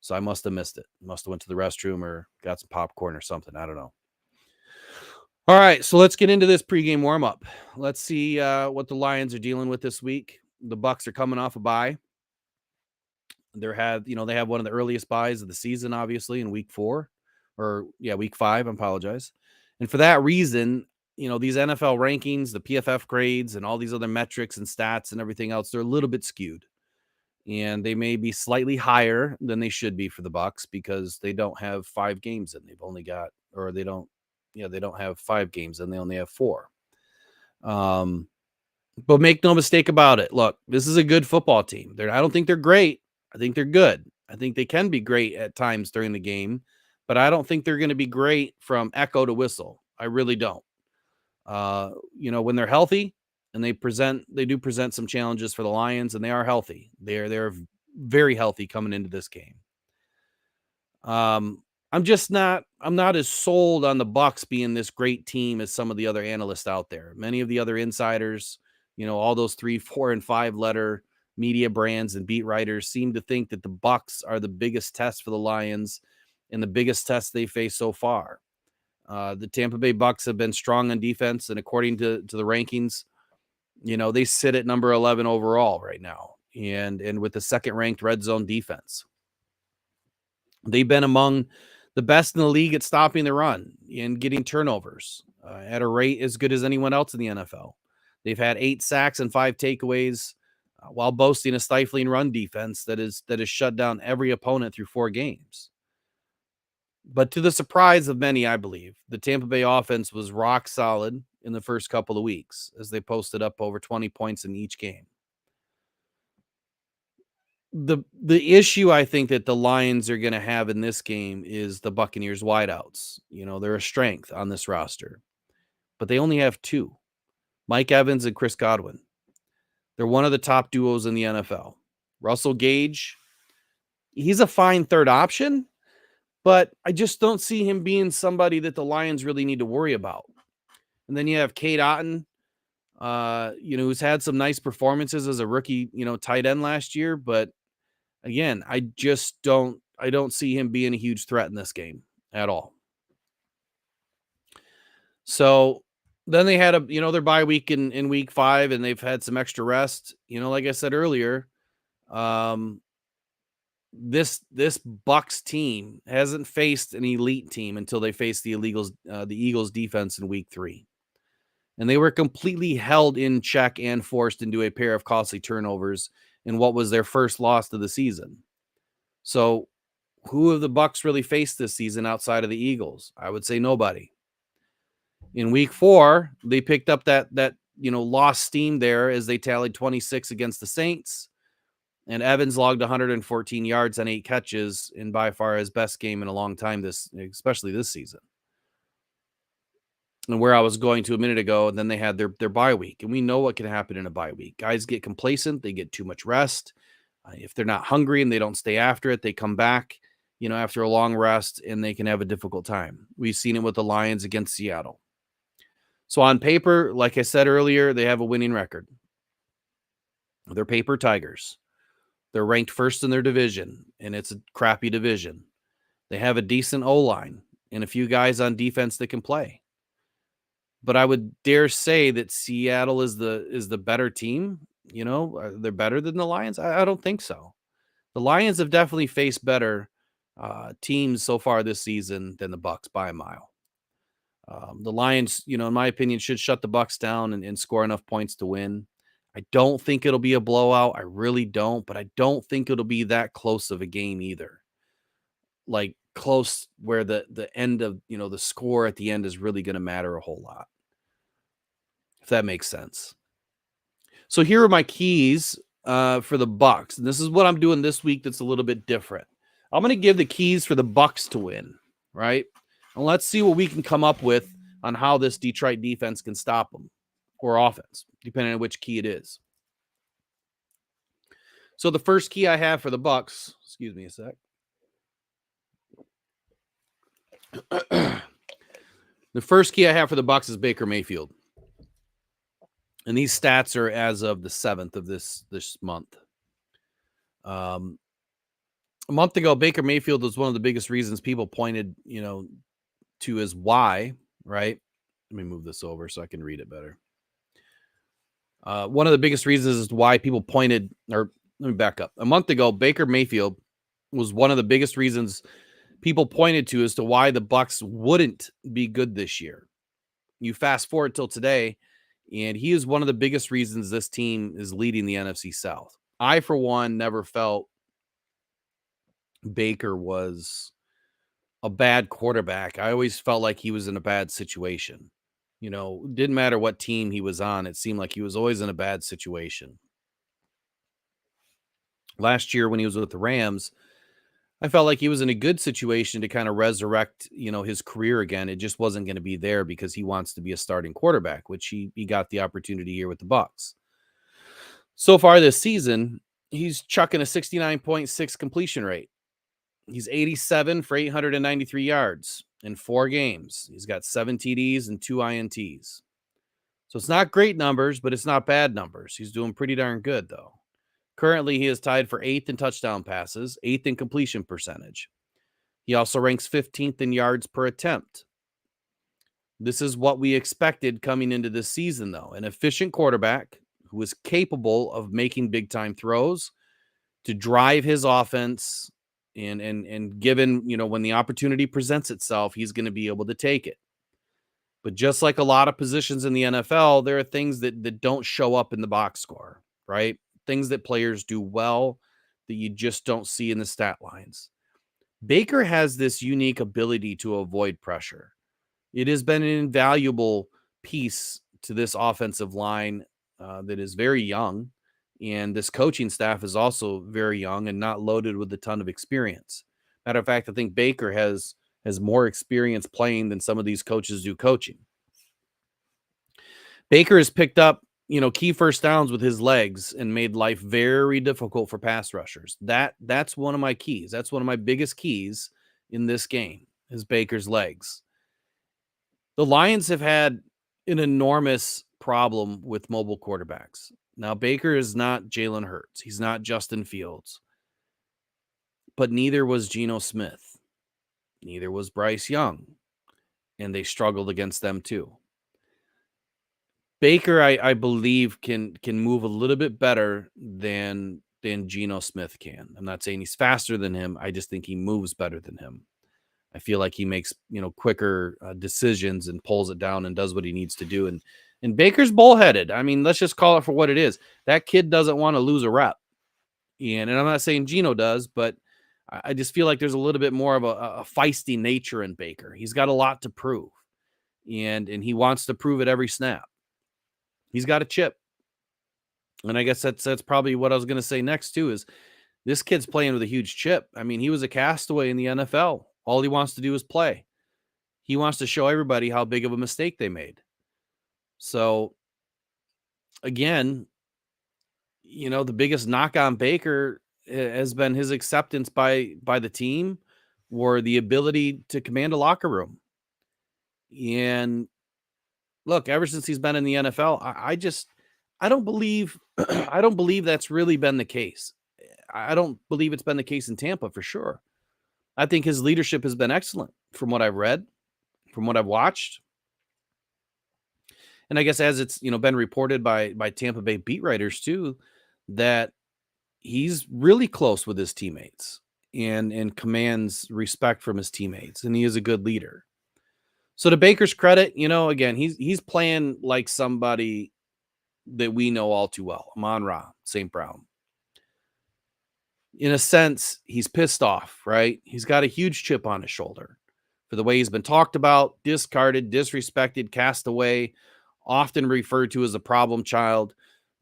So I must have missed it. Must have went to the restroom or got some popcorn or something. I don't know. All right, so let's get into this pregame warm-up. Let's see what the Lions are dealing with this week. The Bucs are coming off a bye. They have one of the earliest buys of the season, obviously, in week 5. I apologize. And for that reason, these NFL rankings, the PFF grades, and all these other metrics and stats and everything else, they're a little bit skewed. And they may be slightly higher than they should be for the Bucs because they don't have 5 games in. They don't have 5 games and they only have 4. But make no mistake about it. Look, this is a good football team. I don't think they're great. I think they're good. I think they can be great at times during the game, but I don't think they're going to be great from echo to whistle. I really don't. When they're healthy and they do present some challenges for the Lions, and they are healthy. They're very healthy coming into this game. I'm not as sold on the Bucs being this great team as some of the other analysts out there. Many of the other insiders, all those 3, 4, and 5 letter media brands and beat writers seem to think that the Bucs are the biggest test for the Lions in the biggest test they faced so far. The Tampa Bay Bucs have been strong on defense, and according to the rankings, they sit at number 11 overall right now, and with the second-ranked red zone defense. They've been among the best in the league at stopping the run and getting turnovers at a rate as good as anyone else in the NFL. They've had 8 sacks and 5 takeaways while boasting a stifling run defense that has shut down every opponent through 4 games. But to the surprise of many, I believe, the Tampa Bay offense was rock solid in the first couple of weeks as they posted up over 20 points in each game. The issue I think that the Lions are going to have in this game is the Buccaneers wideouts. They're a strength on this roster, but they only have 2, Mike Evans and Chris Godwin. They're one of the top duos in the NFL. Russell Gage, he's a fine third option, but I just don't see him being somebody that the Lions really need to worry about. And then you have Cade Otton, who's had some nice performances as a rookie, tight end last year, but again, I don't see him being a huge threat in this game at all. So then they had their bye week in week 5, and they've had some extra rest. Like I said earlier, this Bucs team hasn't faced an elite team until they faced the Eagles defense in week 3. And they were completely held in check and forced into a pair of costly turnovers in what was their first loss of the season. So who have the Bucs really faced this season outside of the Eagles? I would say nobody. In week 4, they picked up that lost steam there as they tallied 26 against the Saints. And Evans logged 114 yards on 8 catches in by far his best game in a long time, especially this season. And where I was going to a minute ago, and then they had their bye week. And we know what can happen in a bye week. Guys get complacent. They get too much rest. If they're not hungry and they don't stay after it, they come back, after a long rest, and they can have a difficult time. We've seen it with the Lions against Seattle. So on paper, like I said earlier, they have a winning record. They're paper Tigers. They're ranked first in their division, and it's a crappy division. They have a decent O-line and a few guys on defense that can play. But I would dare say that Seattle is the better team. They're better than the Lions. I don't think so. The Lions have definitely faced better teams so far this season than the Bucs by a mile. The Lions, in my opinion, should shut the Bucs down and score enough points to win. I don't think it'll be a blowout. I really don't, but I don't think it'll be that close of a game either. Like close where the end of, the score at the end is really going to matter a whole lot. If that makes sense. So here are my keys for the Bucs. And this is what I'm doing this week that's a little bit different. I'm going to give the keys for the Bucs to win, right? And let's see what we can come up with on how this Detroit defense can stop them, or offense, depending on which key it is. So the first key I have for the Bucs, excuse me a sec. The first key I have for the Bucs is Baker Mayfield. And these stats are as of the 7th of this month. A month ago, Baker Mayfield was one of the biggest reasons people pointed, to as why, right? Let me move this over so I can read it better. One of the biggest reasons is why people pointed, or let me back up. A month ago, Baker Mayfield was one of the biggest reasons people pointed to as to why the Bucs wouldn't be good this year. You fast forward till today, and he is one of the biggest reasons this team is leading the NFC South. I, for one, never felt Baker was a bad quarterback. I always felt like he was in a bad situation. Didn't matter what team he was on. It seemed like he was always in a bad situation. Last year when he was with the Rams, I felt like he was in a good situation to kind of resurrect, his career again. It just wasn't going to be there because he wants to be a starting quarterback, which he got the opportunity here with the Bucs. So far this season, he's chucking a 69.6 completion rate. He's 87 for 893 yards in 4 games. He's got 7 TDs and 2 INTs. So it's not great numbers, but it's not bad numbers. He's doing pretty darn good, though. Currently, he is tied for 8th in touchdown passes, 8th in completion percentage. He also ranks 15th in yards per attempt. This is what we expected coming into this season, though. An efficient quarterback who is capable of making big-time throws to drive his offense, and given, when the opportunity presents itself, he's going to be able to take it. But just like a lot of positions in the NFL, there are things that don't show up in the box score, right? Things that players do well that you just don't see in the stat lines. Baker has this unique ability to avoid pressure. It has been an invaluable piece to this offensive line that is very young. And this coaching staff is also very young and not loaded with a ton of experience. Matter of fact, I think Baker has more experience playing than some of these coaches do coaching. Baker has picked up, key first downs with his legs and made life very difficult for pass rushers. That's one of my keys. That's one of my biggest keys in this game is Baker's legs. The Lions have had an enormous problem with mobile quarterbacks. Now, Baker is not Jalen Hurts. He's not Justin Fields. But neither was Geno Smith. Neither was Bryce Young. And they struggled against them too. Baker, I believe, can move a little bit better than Geno Smith can. I'm not saying he's faster than him. I just think he moves better than him. I feel like he makes, quicker decisions and pulls it down and does what he needs to do. And Baker's bullheaded. I mean, let's just call it for what it is. That kid doesn't want to lose a rep. And I'm not saying Geno does, but I just feel like there's a little bit more of a feisty nature in Baker. He's got a lot to prove. And he wants to prove it every snap. He's got a chip. And I guess that's probably what I was going to say next too, is this kid's playing with a huge chip. I mean, he was a castaway in the NFL. All he wants to do is play. He wants to show everybody how big of a mistake they made. So, again, the biggest knock on Baker has been his acceptance by the team or the ability to command a locker room. And look, ever since he's been in the NFL, I don't believe I don't believe that's really been the case. I don't believe it's been the case in Tampa for sure. I think his leadership has been excellent from what I've read, from what I've watched. And I guess as it's, been reported by Tampa Bay beat writers too, that he's really close with his teammates and commands respect from his teammates, and he is a good leader. So to Baker's credit, again, he's playing like somebody that we know all too well, Amon-Ra St. Brown. In a sense, he's pissed off, right? He's got a huge chip on his shoulder for the way he's been talked about, discarded, disrespected, cast away, often referred to as a problem child,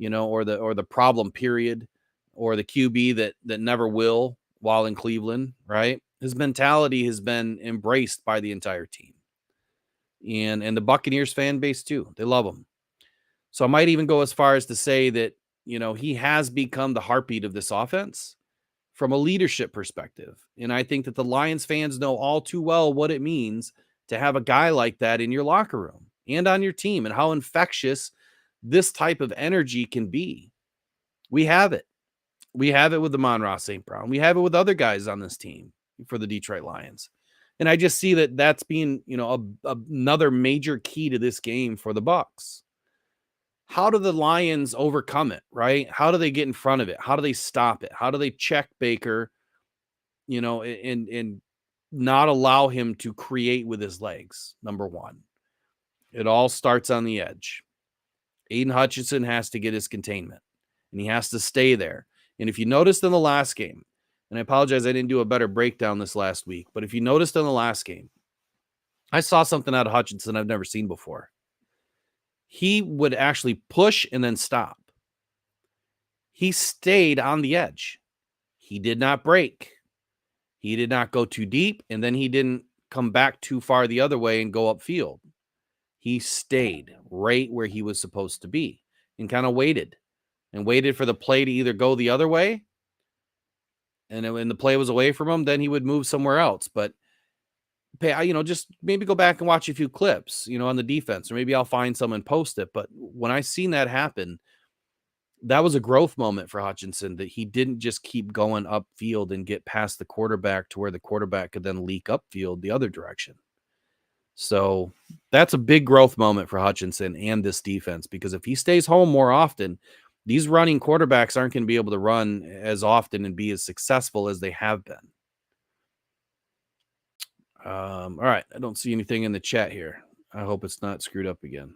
or the problem period, or the QB that never will while in Cleveland, right? His mentality has been embraced by the entire team. And the Buccaneers fan base too. They love him. So I might even go as far as to say that, he has become the heartbeat of this offense from a leadership perspective. And I think that the Lions fans know all too well what it means to have a guy like that in your locker room and on your team, and how infectious this type of energy can be. We have it. We have it with Amon-Ra St. Brown. We have it with other guys on this team for the Detroit Lions. And I just see that that's being, another major key to this game for the Bucs. How do the Lions overcome it, right? How do they get in front of it? How do they stop it? How do they check Baker, and not allow him to create with his legs? Number one, it all starts on the edge. Aiden Hutchinson has to get his containment, and he has to stay there. And if you noticed in the last game, and I apologize, I didn't do a better breakdown this last week, but if you noticed in the last game, I saw something out of Hutchinson I've never seen before. He would actually push and then stop. He stayed on the edge. He did not break. He did not go too deep, and then he didn't come back too far the other way and go upfield. He stayed right where he was supposed to be and kind of waited for the play to either go the other way. And when the play was away from him, then he would move somewhere else. But just maybe go back and watch a few clips, on the defense, or maybe I'll find some and post it. But when I seen that happen, that was a growth moment for Hutchinson, that he didn't just keep going upfield and get past the quarterback to where the quarterback could then leak upfield the other direction. So that's a big growth moment for Hutchinson and this defense, because if he stays home more often, these running quarterbacks aren't going to be able to run as often and be as successful as they have been. All right. I don't see anything in the chat here. I hope it's not screwed up again.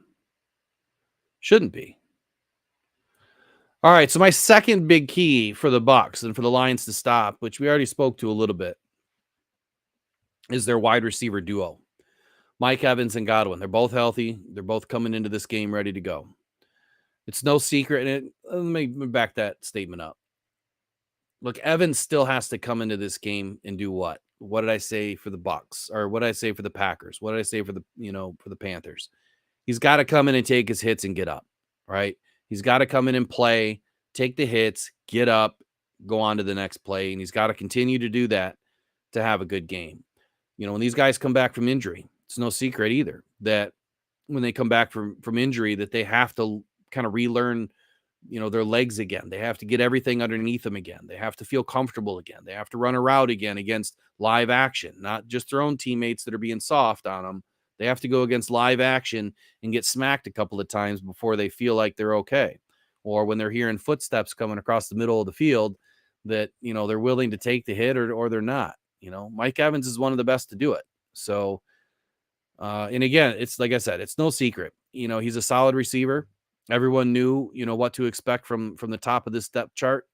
Shouldn't be. All right. So my second big key for the Bucs and for the Lions to stop, which we already spoke to a little bit, is their wide receiver duo. Mike Evans and Godwin. They're both healthy. They're both coming into this game ready to go. It's no secret. And let me back that statement up. Look, Evans still has to come into this game and do what? What did I say for the Bucs? Or what did I say for the Packers? What did I say for the, for the Panthers? He's got to come in and take his hits and get up, right? He's got to come in and play, take the hits, get up, go on to the next play. And he's got to continue to do that to have a good game. When these guys come back from injury, it's no secret either that when they come back from injury, that they have to kind of relearn, their legs again. They have to get everything underneath them again. They have to feel comfortable again. They have to run a route again against live action, not just their own teammates that are being soft on them. They have to go against live action and get smacked a couple of times before they feel like they're okay. Or when they're hearing footsteps coming across the middle of the field, that, they're willing to take the hit or they're not. Mike Evans is one of the best to do it. So, and again, it's like I said, it's no secret. He's a solid receiver. Everyone knew, what to expect from the top of this depth chart.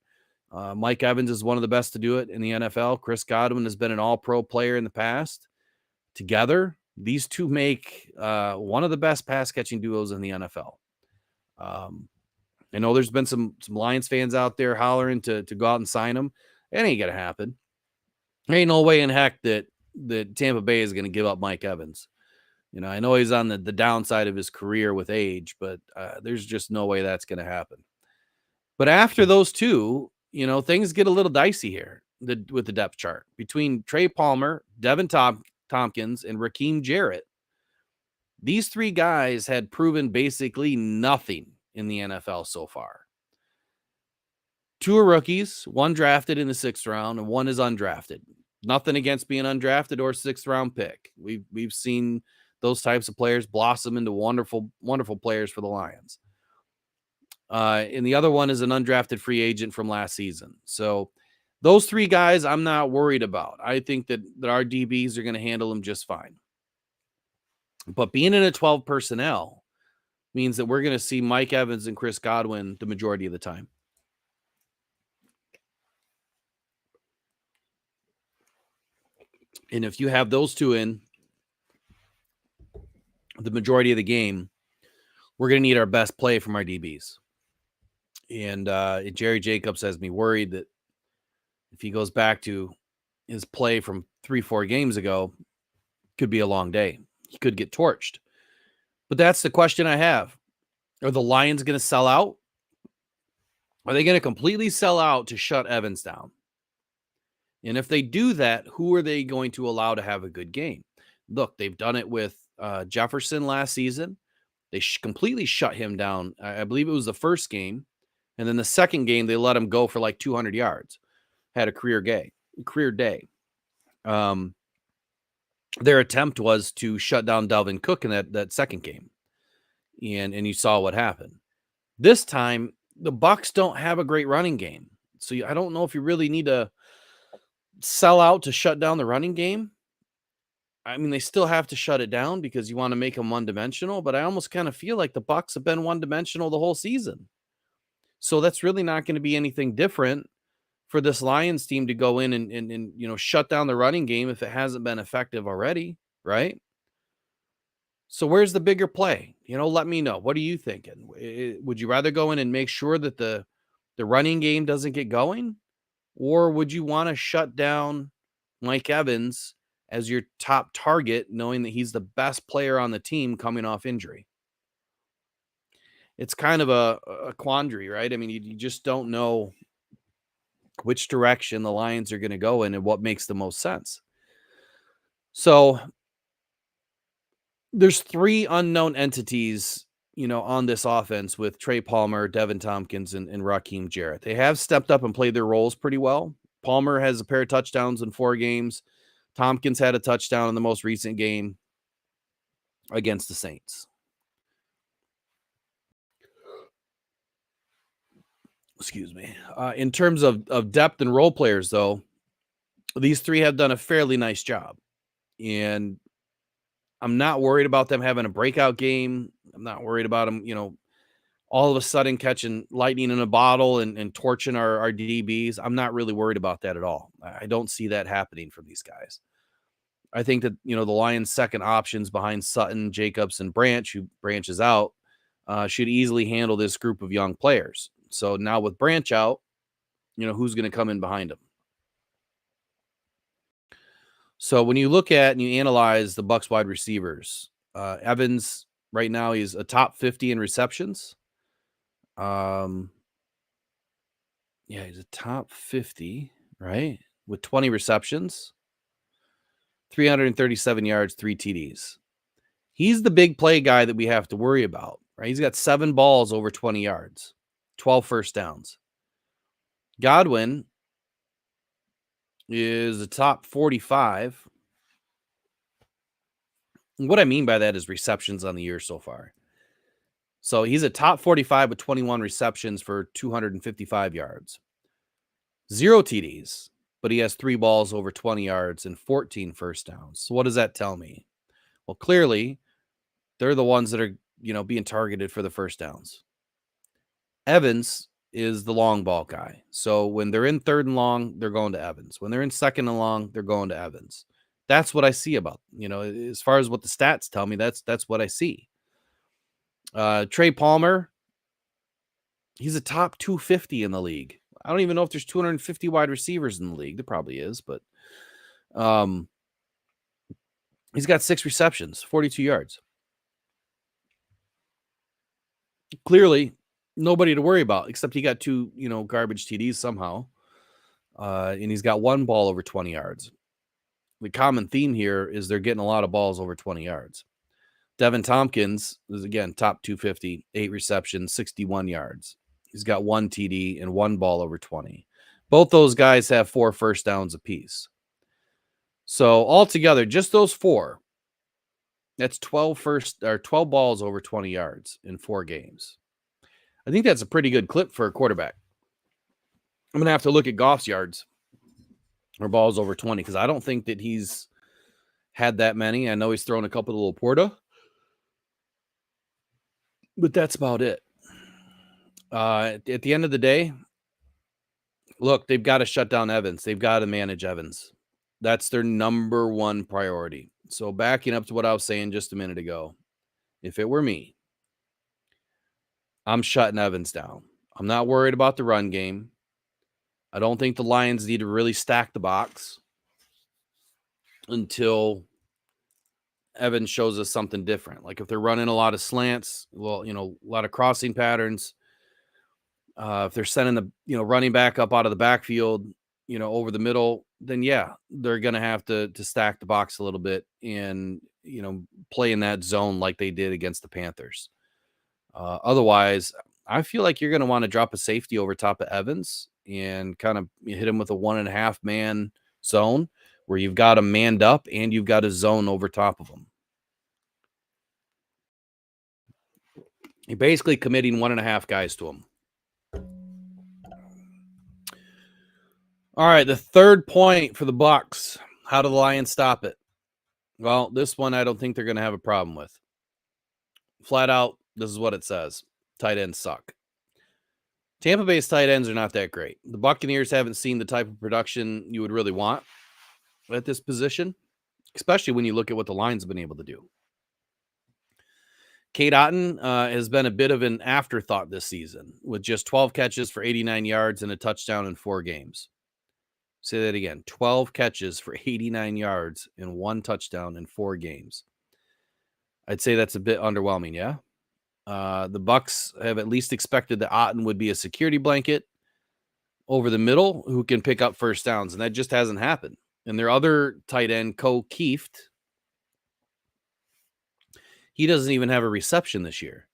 Mike Evans is one of the best to do it in the NFL. Chris Godwin has been an all-pro player in the past. Together, these two make one of the best pass-catching duos in the NFL. I know there's been some Lions fans out there hollering to go out and sign him. It ain't going to happen. There ain't no way in heck that Tampa Bay is going to give up Mike Evans. I know he's on the downside of his career with age, but there's just no way that's going to happen. But after those two, things get a little dicey here with the depth chart. Between Trey Palmer, Devin Tompkins, and Raheem Jarrett, these three guys had proven basically nothing in the NFL so far. Two are rookies, one drafted in the 6th round, and one is undrafted. Nothing against being undrafted or 6th round pick. We've seen those types of players blossom into wonderful, wonderful players for the Lions. And the other one is an undrafted free agent from last season. So those three guys I'm not worried about. I think that our DBs are going to handle them just fine. But being in a 12 personnel means that we're going to see Mike Evans and Chris Godwin the majority of the time. And if you have those two in the majority of the game, we're going to need our best play from our DBs. And Jerry Jacobs has me worried that if he goes back to his play from 3-4 games ago, could be a long day. He could get torched. But that's the question I have. Are the Lions going to sell out? Are they going to completely sell out to shut Evans down? And if they do that, who are they going to allow to have a good game? Look, they've done it with Jefferson last season. They completely shut him down. I believe it was the first game. And then the second game, they let him go for like 200 yards. Had a career day. Their attempt was to shut down Dalvin Cook in that second game. And you saw what happened. This time, the Bucs don't have a great running game. So I don't know if you really need to sell out to shut down the running game. I mean, they still have to shut it down because you want to make them one-dimensional, but I almost kind of feel like the Bucs have been one-dimensional the whole season. So that's really not going to be anything different for this Lions team to go in and shut down the running game if it hasn't been effective already, right? So where's the bigger play? Let me know. What are you thinking? Would you rather go in and make sure that the running game doesn't get going? Or would you want to shut down Mike Evans as your top target, knowing that he's the best player on the team coming off injury? It's kind of a quandary, right? I mean, you just don't know which direction the Lions are going to go in and what makes the most sense. So there's 3 unknown entities on this offense with Trey Palmer, Devin Tompkins, and Raheem Jarrett. They have stepped up and played their roles pretty well. Palmer has a pair of touchdowns in 4 games. Tompkins had a touchdown in the most recent game against the Saints. Excuse me. In terms of depth and role players, though, these 3 have done a fairly nice job. And I'm not worried about them having a breakout game. I'm not worried about them, all of a sudden catching lightning in a bottle and torching our DBs. I'm not really worried about that at all. I don't see that happening from these guys. I think that, the Lions' second options behind Sutton, Jacobs, and Branch, who branches out, should easily handle this group of young players. So now with Branch out, who's going to come in behind him? So when you look at and you analyze the Bucs wide receivers, Evans right now he's a top 50 in receptions. Yeah, he's a top 50, right? With 20 receptions, 337 yards, 3 TDs. He's the big play guy that we have to worry about, right? He's got 7 balls over 20 yards, 12 first downs. Godwin is a top 45. What I mean by that is receptions on the year so far. So he's a top 45 with 21 receptions for 255 yards. 0 TDs, but he has 3 balls over 20 yards and 14 first downs. So what does that tell me? Well, clearly, they're the ones that are, being targeted for the first downs. Evans is the long ball guy. So when they're in 3rd and long, they're going to Evans. When they're in 2nd and long, they're going to Evans. That's what I see about, as far as what the stats tell me, that's what I see. Trey Palmer, he's a top 250 in the league. I don't even know if there's 250 wide receivers in the league. There probably is, but he's got 6 receptions, 42 yards. Clearly, nobody to worry about, except he got 2, garbage TDs somehow. And he's got 1 ball over 20 yards. The common theme here is they're getting a lot of balls over 20 yards. Devin Tompkins is, again, top 250, 8 receptions, 61 yards. He's got 1 TD and 1 ball over 20. Both those guys have 4 first downs apiece. So altogether, just those 4, that's 12 balls over 20 yards in 4 games. I think that's a pretty good clip for a quarterback. I'm going to have to look at Goff's yards or balls over 20 because I don't think that he's had that many. I know he's thrown a couple of Laporta, but that's about it. At the end of the day, look, they've got to shut down Evans. They've got to manage Evans. That's their number 1 priority. So backing up to what I was saying just a minute ago, if it were me, I'm shutting Evans down. I'm not worried about the run game. I don't think the Lions need to really stack the box until Evans shows us something different. Like if they're running a lot of slants, a lot of crossing patterns, if they're sending the running back up out of the backfield, over the middle, then yeah, they're going to have to stack the box a little bit and, play in that zone like they did against the Panthers. Otherwise, I feel like you're going to want to drop a safety over top of Evans and kind of hit him with a 1.5 man zone where you've got him manned up and you've got a zone over top of him. You're basically committing 1.5 guys to him. All right, the third point for the Bucs. How do the Lions stop it? Well, this one I don't think they're going to have a problem with. Flat out, this is what it says. Tight ends suck. Tampa Bay's tight ends are not that great. The Buccaneers haven't seen the type of production you would really want at this position, especially when you look at what the Lions have been able to do. Cade Otton has been a bit of an afterthought this season with just 12 catches for 89 yards and a touchdown in 4 games. Say that again. 12 catches for 89 yards and 1 touchdown in 4 games. I'd say that's a bit underwhelming, yeah? The Bucs have at least expected that Otton would be a security blanket over the middle who can pick up first downs, and that just hasn't happened. And their other tight end, Kieft, he doesn't even have a reception this year.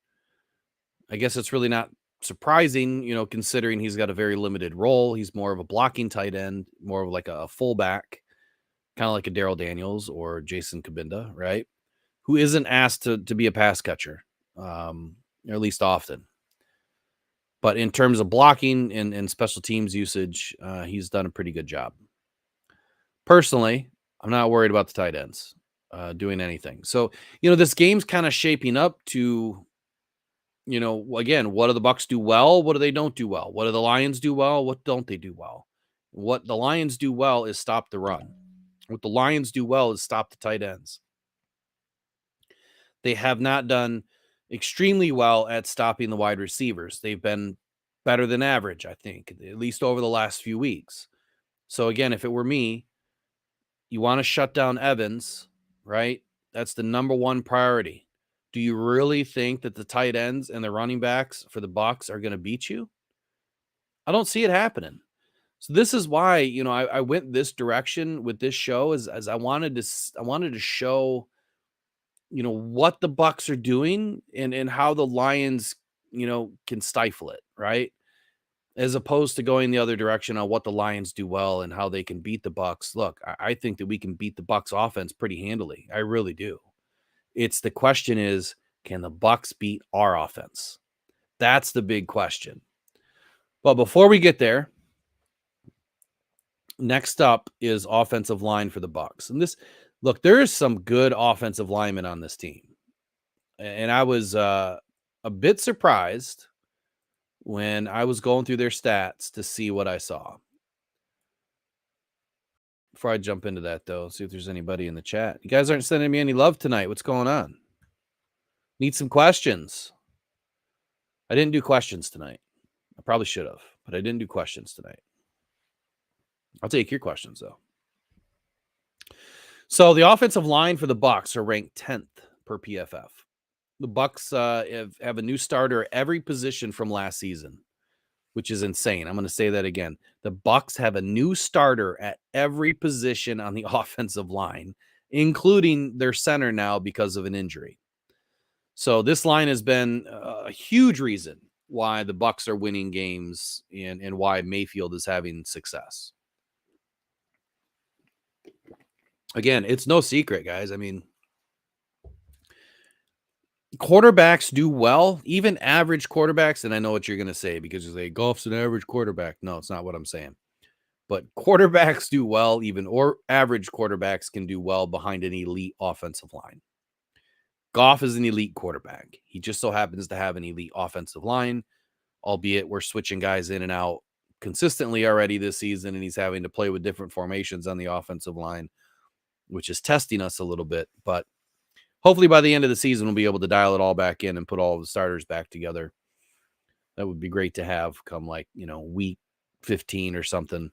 I guess it's really not surprising, considering he's got a very limited role. He's more of a blocking tight end, more of like a fullback, kind of like a Daryl Daniels or Jason Kabinda, right? Who isn't asked to be a pass catcher, or at least often. But in terms of blocking and special teams usage, he's done a pretty good job. Personally, I'm not worried about the tight ends doing anything. So, this game's kind of shaping up to, again, what do the Bucs do well? What do they don't do well? What do the Lions do well? What don't they do well? What the Lions do well is stop the run. What the Lions do well is stop the tight ends. They have not done extremely well at stopping the wide receivers. They've been better than average, I think, at least over the last few weeks. So again, if it were me, you want to shut down Evans, right? That's the number one priority. Do you really think that the tight ends and the running backs for the Bucs are going to beat you? I don't see it happening. So this is why, I went this direction with this show as I wanted to show, what the Bucs are doing and how the Lions, can stifle it, right? As opposed to going the other direction on what the Lions do well and how they can beat the Bucs. Look, I think that we can beat the Bucs offense pretty handily. I really do. It's the question is, can the Bucs beat our offense? That's the big question. But before we get there, next up is offensive line for the Bucs. And there is some good offensive linemen on this team. And I was a bit surprised when I was going through their stats to see what I saw. Before I jump into that, though, see if there's anybody in the chat. You guys aren't sending me any love tonight. What's going on? Need some questions. I didn't do questions tonight. I probably should have, but I didn't do questions tonight. I'll take your questions, though. So the offensive line for the Bucs are ranked 10th per PFF. The Bucs have a new starter at every position from last season, which is insane. I'm going to say that again. The Bucs have a new starter at every position on the offensive line, including their center now because of an injury. So this line has been a huge reason why the Bucs are winning games and why Mayfield is having success. Again, it's no secret, guys. I mean, quarterbacks do well, even average quarterbacks. And I know what you're going to say because you say Goff's an average quarterback. No, it's not what I'm saying. But quarterbacks do well, or average quarterbacks can do well behind an elite offensive line. Goff is an elite quarterback. He just so happens to have an elite offensive line, albeit we're switching guys in and out consistently already this season, and he's having to play with different formations on the offensive line, which is testing us a little bit. But hopefully by the end of the season, we'll be able to dial it all back in and put all of the starters back together. That would be great to have come week 15 or something.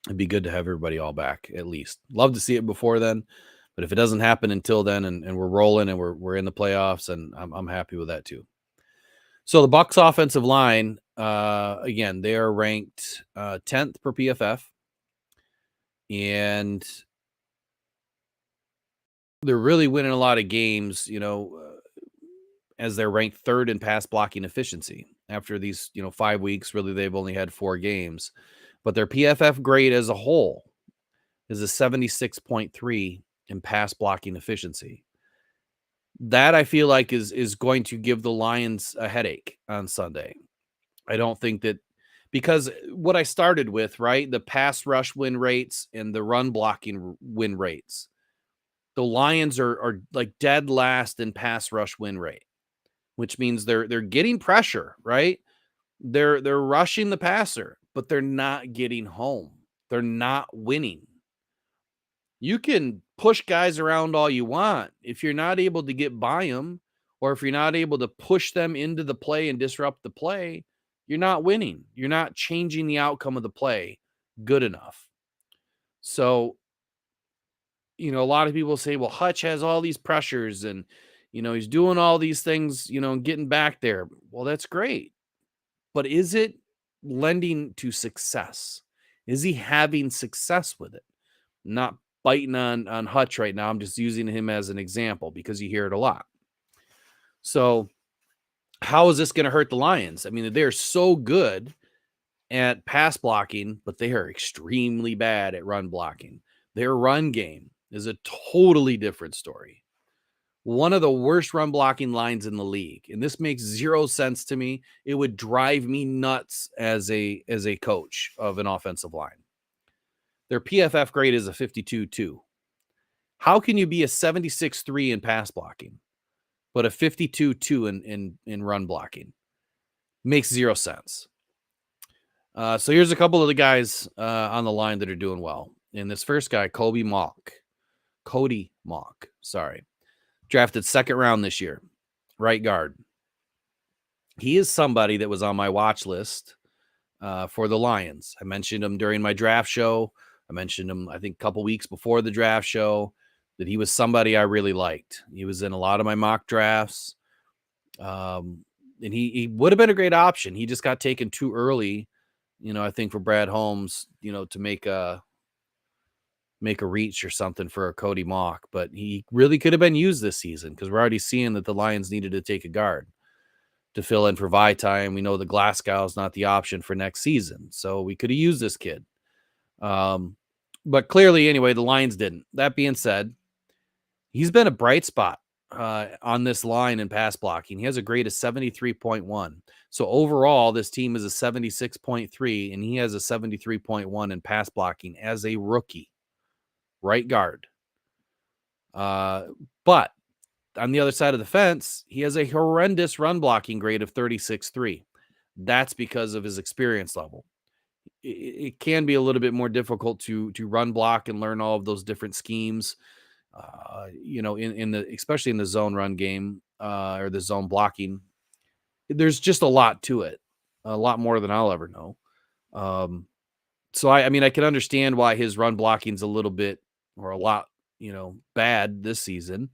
It'd be good to have everybody all back at least. Love to see it before then. But if it doesn't happen until then and we're rolling and we're in the playoffs, and I'm happy with that too. So the Bucs offensive line, again, they are ranked 10th per PFF. And they're really winning a lot of games, as they're ranked third in pass blocking efficiency. After these, 5 weeks, really, they've only had 4 games. But their PFF grade as a whole is a 76.3 in pass blocking efficiency. That I feel like is going to give the Lions a headache on Sunday. I don't think that, because what I started with, right, the pass rush win rates and the run blocking win rates, the Lions are like dead last in pass rush win rate, which means they're getting pressure, right? They're rushing the passer, but they're not getting home. They're not winning. You can push guys around all you want. If you're not able to get by them, or if you're not able to push them into the play and disrupt the play, you're not winning. You're not changing the outcome of the play good enough. So, a lot of people say, well, Hutch has all these pressures and, he's doing all these things, getting back there. Well, that's great. But is it lending to success? Is he having success with it? Not biting on Hutch right now. I'm just using him as an example because you hear it a lot. So how is this going to hurt the Lions? I mean, they're so good at pass blocking, but they are extremely bad at run blocking. Their run game is a totally different story. One of the worst run blocking lines in the league. And this makes zero sense to me. It would drive me nuts as a coach of an offensive line. Their PFF grade is a 52-2. How can you be a 76-3 in pass blocking, but a 52-2 in run blocking? Makes zero sense. So here's a couple of the guys on the line that are doing well. And this first guy, Cody Mauch, drafted second round this year, right guard. He is somebody that was on my watch list for the Lions. I mentioned him during my draft show. I mentioned him, I think, a couple weeks before the draft show, that he was somebody I really liked. He was in a lot of my mock drafts. And he would have been a great option. He just got taken too early, I think, for Brad Holmes, to make a reach or something for a Cody Mauch. But he really could have been used this season, because we're already seeing that the Lions needed to take a guard to fill in for Vitae, and we know the Glasgow is not the option for next season. So we could have used this kid. But clearly, anyway, the Lions didn't. That being said, he's been a bright spot on this line in pass blocking. He has a grade of 73.1. So overall, this team is a 76.3, and he has a 73.1 in pass blocking as a rookie, right guard. But on the other side of the fence, he has a horrendous run blocking grade of 36.3. That's because of his experience level. It can be a little bit more difficult to run block and learn all of those different schemes. Especially in the zone run game or the zone blocking, there's just a lot to it, a lot more than I'll ever know. So I can understand why his run blocking's a little bit or a lot, bad this season.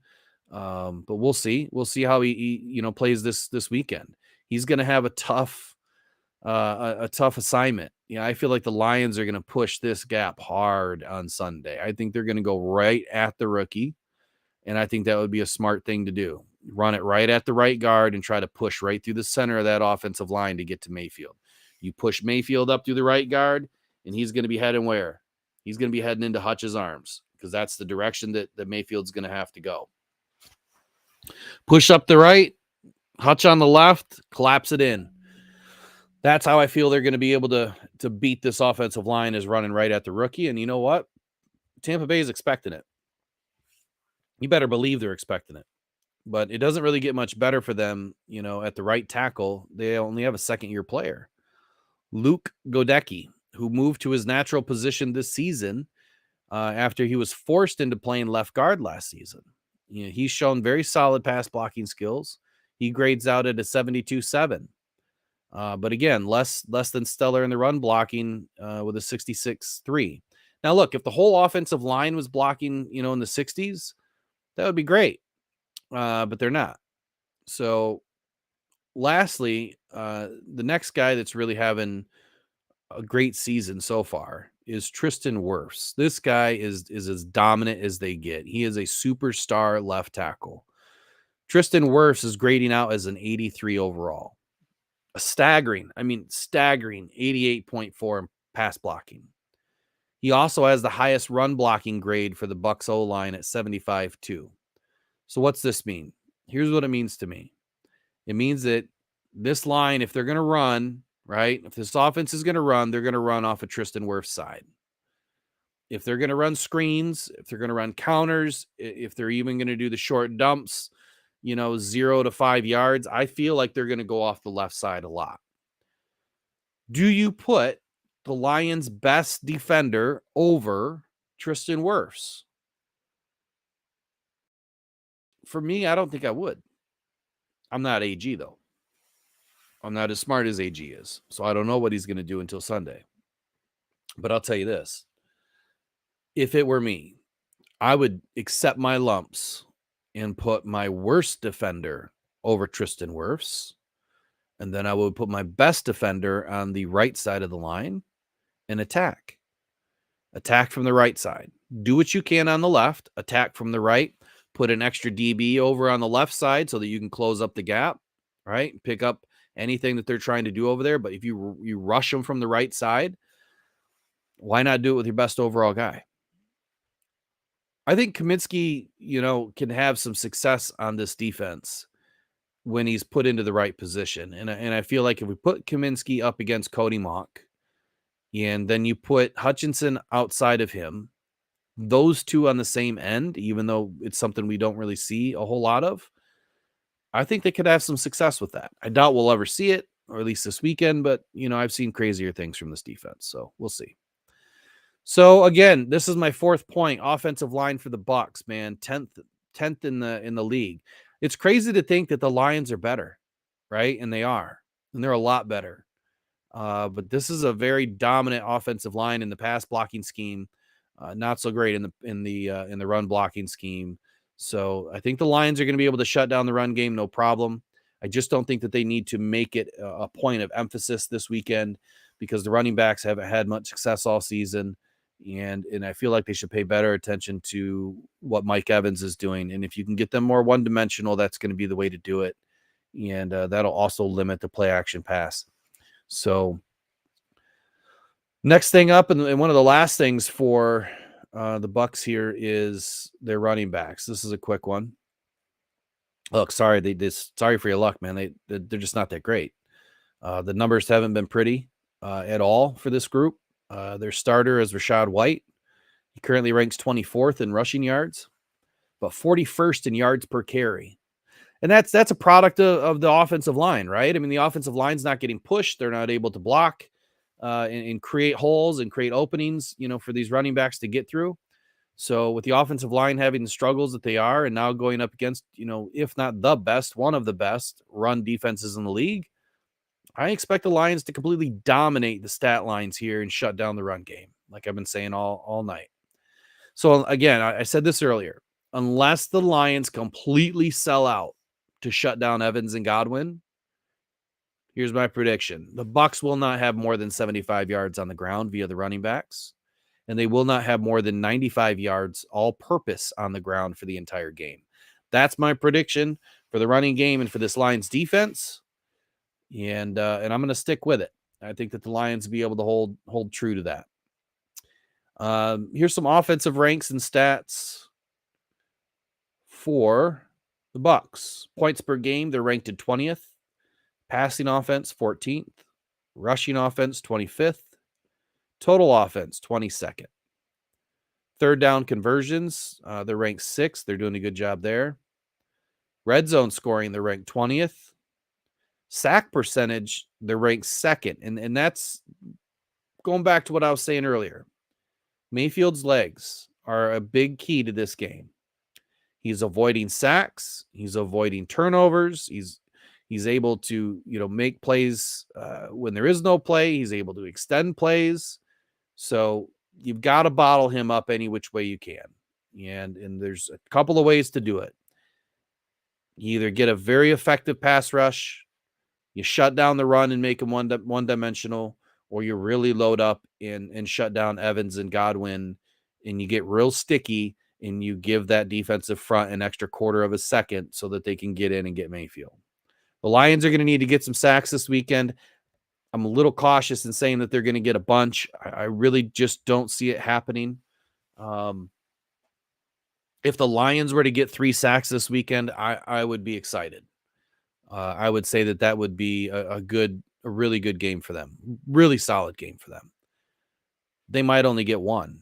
But we'll see how he plays this weekend. He's going to have a tough assignment. I feel like the Lions are going to push this gap hard on Sunday. I think they're going to go right at the rookie, and I think that would be a smart thing to do. Run it right at the right guard and try to push right through the center of that offensive line to get to Mayfield. You push Mayfield up through the right guard, and he's going to be heading where? He's going to be heading into Hutch's arms, because that's the direction that Mayfield's going to have to go. Push up the right, Hutch on the left, collapse it in. That's how I feel they're going to be able to beat this offensive line, is running right at the rookie. And you know what? Tampa Bay is expecting it. You better believe they're expecting it. But it doesn't really get much better for them, at the right tackle. They only have a second-year player, Luke Godecki, who moved to his natural position this season after he was forced into playing left guard last season. He's shown very solid pass blocking skills. He grades out at a 72.7. But again, less than stellar in the run blocking with a 66.3. Now, look, if the whole offensive line was blocking, in the 60s, that would be great. But they're not. So lastly, the next guy that's really having a great season so far is Tristan Wirfs. This guy is as dominant as they get. He is a superstar left tackle. Tristan Wirfs is grading out as an 83 overall. A staggering 88.4 in pass blocking. He also has the highest run blocking grade for the Bucs O-line at 75.2. So what's this mean? Here's what it means to me. It means that this line, if they're going to run, right? If this offense is going to run, they're going to run off of Tristan Wirfs' side. If they're going to run screens, if they're going to run counters, if they're even going to do the short dumps, 0 to 5 yards, I feel like they're going to go off the left side a lot. Do you put the Lions' best defender over Tristan Wirfs? For me, I don't think I would. I'm not AG, though. I'm not as smart as AG is, so I don't know what he's going to do until Sunday. But I'll tell you this. If it were me, I would accept my lumps and put my worst defender over Tristan Wirfs, and then I would put my best defender on the right side of the line and attack. Attack from the right side. Do what you can on the left. Attack from the right. Put an extra DB over on the left side so that you can close up the gap, right? Pick up anything that they're trying to do over there. But if you rush them from the right side, why not do it with your best overall guy? I think Kaminsky, can have some success on this defense when he's put into the right position. And I feel like if we put Kaminsky up against Cody Mock, and then you put Hutchinson outside of him, those two on the same end, even though it's something we don't really see a whole lot of, I think they could have some success with that. I doubt we'll ever see it, or at least this weekend, but I've seen crazier things from this defense, so we'll see. So again, this is my fourth point. Offensive line for the Bucs, man, 10th in the league. It's crazy to think that the Lions are better, right? And they are, and they're a lot better. But this is a very dominant offensive line in the pass blocking scheme. Not so great in the run blocking scheme. So I think the Lions are going to be able to shut down the run game, no problem. I just don't think that they need to make it a point of emphasis this weekend, because the running backs haven't had much success all season. And I feel like they should pay better attention to what Mike Evans is doing. And if you can get them more one-dimensional, that's going to be the way to do it. And that'll also limit the play action pass. So next thing up, and one of the last things for the Bucs here is their running backs. This is a quick one. Look, sorry for your luck, man. They're just not that great. The numbers haven't been pretty at all for this group. Their starter is Rachaad White. He currently ranks 24th in rushing yards, but 41st in yards per carry. And that's a product of the offensive line, right? I mean, the offensive line's not getting pushed. They're not able to block and create holes and create openings, for these running backs to get through. So with the offensive line having the struggles that they are, and now going up against, if not the best, one of the best run defenses in the league, I expect the Lions to completely dominate the stat lines here and shut down the run game, like I've been saying all night. So again, I said this earlier, unless the Lions completely sell out to shut down Evans and Godwin, here's my prediction. The Bucs will not have more than 75 yards on the ground via the running backs, and they will not have more than 95 yards all-purpose on the ground for the entire game. That's my prediction for the running game and for this Lions defense. And I'm going to stick with it. I think that the Lions will be able to hold true to that. Here's some offensive ranks and stats for the Bucs. Points per game, they're ranked at 20th. Passing offense, 14th. Rushing offense, 25th. Total offense, 22nd. Third down conversions, they're ranked 6th. They're doing a good job there. Red zone scoring, they're ranked 20th. Sack percentage, they're ranked 2nd. And that's going back to what I was saying earlier. Mayfield's legs are a big key to this game. He's avoiding sacks. He's avoiding turnovers. He's able to, make plays when there is no play. He's able to extend plays. So you've got to bottle him up any which way you can. And there's a couple of ways to do it. You either get a very effective pass rush, you shut down the run and make him one-dimensional, or you really load up and shut down Evans and Godwin, and you get real sticky, and you give that defensive front an extra quarter of a second so that they can get in and get Mayfield. The Lions are going to need to get some sacks this weekend. I'm a little cautious in saying that they're going to get a bunch. I really just don't see it happening. If the Lions were to get 3 sacks this weekend, I would be excited. I would say that would be a really good game for them. Really solid game for them. They might only get 1,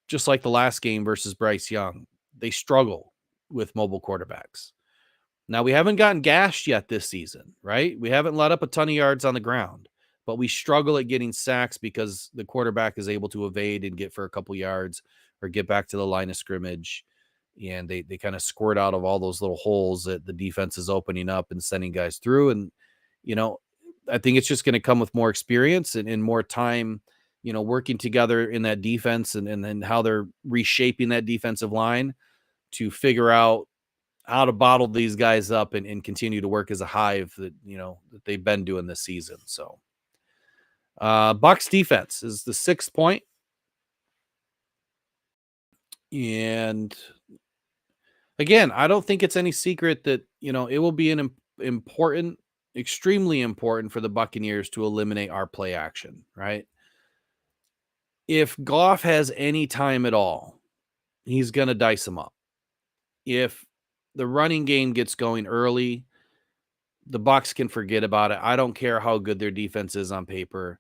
just like the last game versus Bryce Young. They struggle with mobile quarterbacks. Now, we haven't gotten gashed yet this season, right? We haven't let up a ton of yards on the ground, but we struggle at getting sacks because the quarterback is able to evade and get for a couple yards or get back to the line of scrimmage. And they kind of squirt out of all those little holes that the defense is opening up and sending guys through. And, I think it's just going to come with more experience and more time, working together in that defense and then how they're reshaping that defensive line to figure out how to bottle these guys up and continue to work as a hive that, that they've been doing this season. So Bucs defense is the 6th point. And again, I don't think it's any secret that, it will be an important, extremely important for the Buccaneers to eliminate our play action, right? If Goff has any time at all, he's going to dice them up. If the running game gets going early, the Bucs can forget about it. I don't care how good their defense is on paper.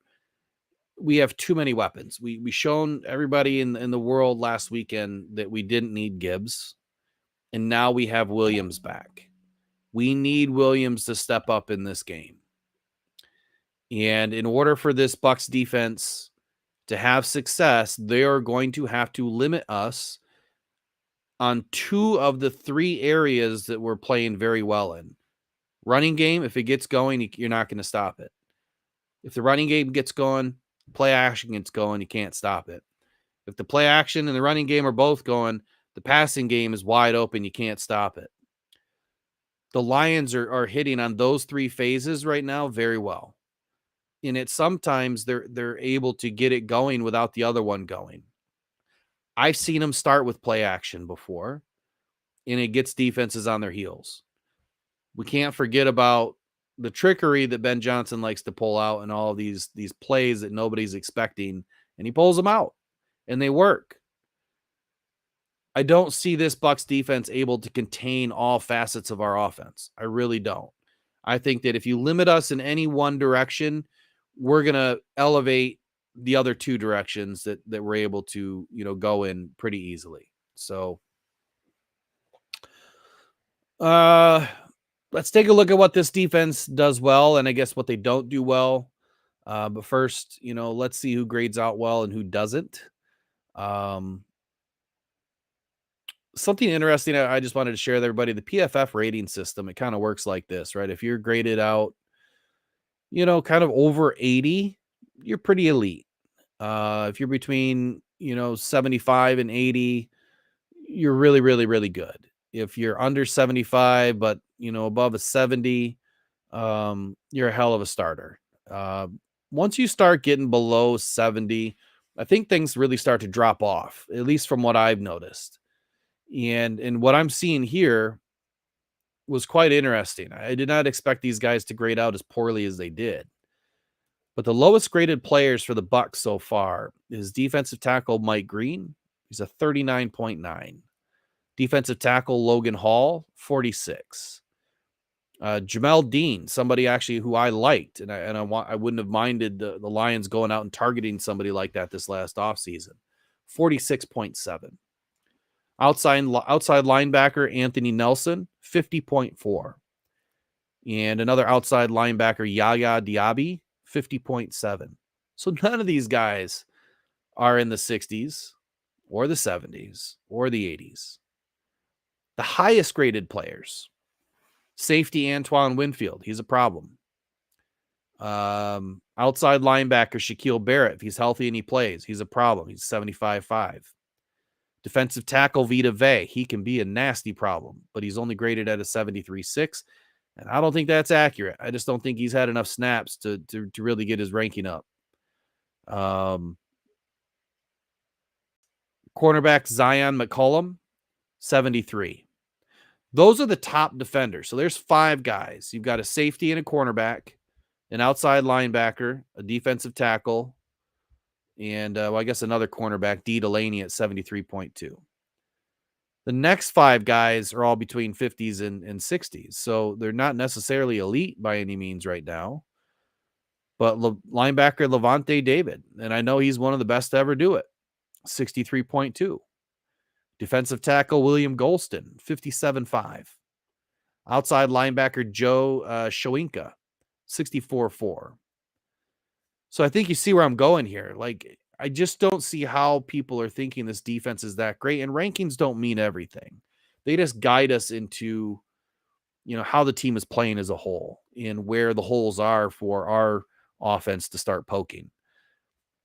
We have too many weapons. We shown everybody in the world last weekend that we didn't need Gibbs, and now we have Williams back. We need Williams to step up in this game. And in order for this Bucs defense to have success, they are going to have to limit us on 2 of the 3 areas that we're playing very well in. Running game, if it gets going, you're not going to stop it. If the running game gets going, play action gets going, you can't stop it. If the play action and the running game are both going, the passing game is wide open, you can't stop it. The Lions are hitting on those 3 phases right now very well. And it sometimes they're able to get it going without the other one going. I've seen them start with play action before, and it gets defenses on their heels. We can't forget about the trickery that Ben Johnson likes to pull out and all these plays that nobody's expecting, and he pulls them out, and they work. I don't see this Bucs defense able to contain all facets of our offense. I really don't. I think that if you limit us in any one direction, we're going to elevate the other 2 directions that we're able to, go in pretty easily. So, let's take a look at what this defense does well, and I guess what they don't do well. But first, let's see who grades out well and who doesn't. Something interesting I just wanted to share with everybody, the PFF rating system, it kind of works like this, right? If you're graded out, kind of over 80, you're pretty elite. If you're between, 75 and 80, you're really, really, really good. If you're under 75, but, above a 70, you're a hell of a starter. Once you start getting below 70, I think things really start to drop off, at least from what I've noticed. And what I'm seeing here was quite interesting. I did not expect these guys to grade out as poorly as they did. But the lowest graded players for the Bucs so far is defensive tackle Mike Green. He's a 39.9. Defensive tackle Logan Hall, 46. Jamel Dean, somebody actually who I liked, and I wouldn't have minded the Lions going out and targeting somebody like that this last offseason, 46.7. Outside linebacker Anthony Nelson, 50.4. And another outside linebacker, Yaya Diaby, 50.7. So none of these guys are in the 60s or the 70s or the 80s. The highest graded players, safety Antoine Winfield, he's a problem. Outside linebacker Shaquille Barrett, if he's healthy and he plays, he's a problem. He's 75.5. Defensive tackle Vita Vea, he can be a nasty problem, but he's only graded at a 73.6, and I don't think that's accurate. I just don't think he's had enough snaps to really get his ranking up. Cornerback Zion McCollum, 73. Those are the top defenders. So there's 5 guys. You've got a safety and a cornerback, an outside linebacker, a defensive tackle, and I guess another cornerback, D. Delaney, at 73.2. The next 5 guys are all between 50s and 60s, so they're not necessarily elite by any means right now. But linebacker Levante David, and I know he's one of the best to ever do it, 63.2. Defensive tackle William Golston, 57.5. Outside linebacker Joe Shoinka, 64.4. So I think you see where I'm going here. Like, I just don't see how people are thinking this defense is that great. And rankings don't mean everything. They just guide us into, how the team is playing as a whole and where the holes are for our offense to start poking.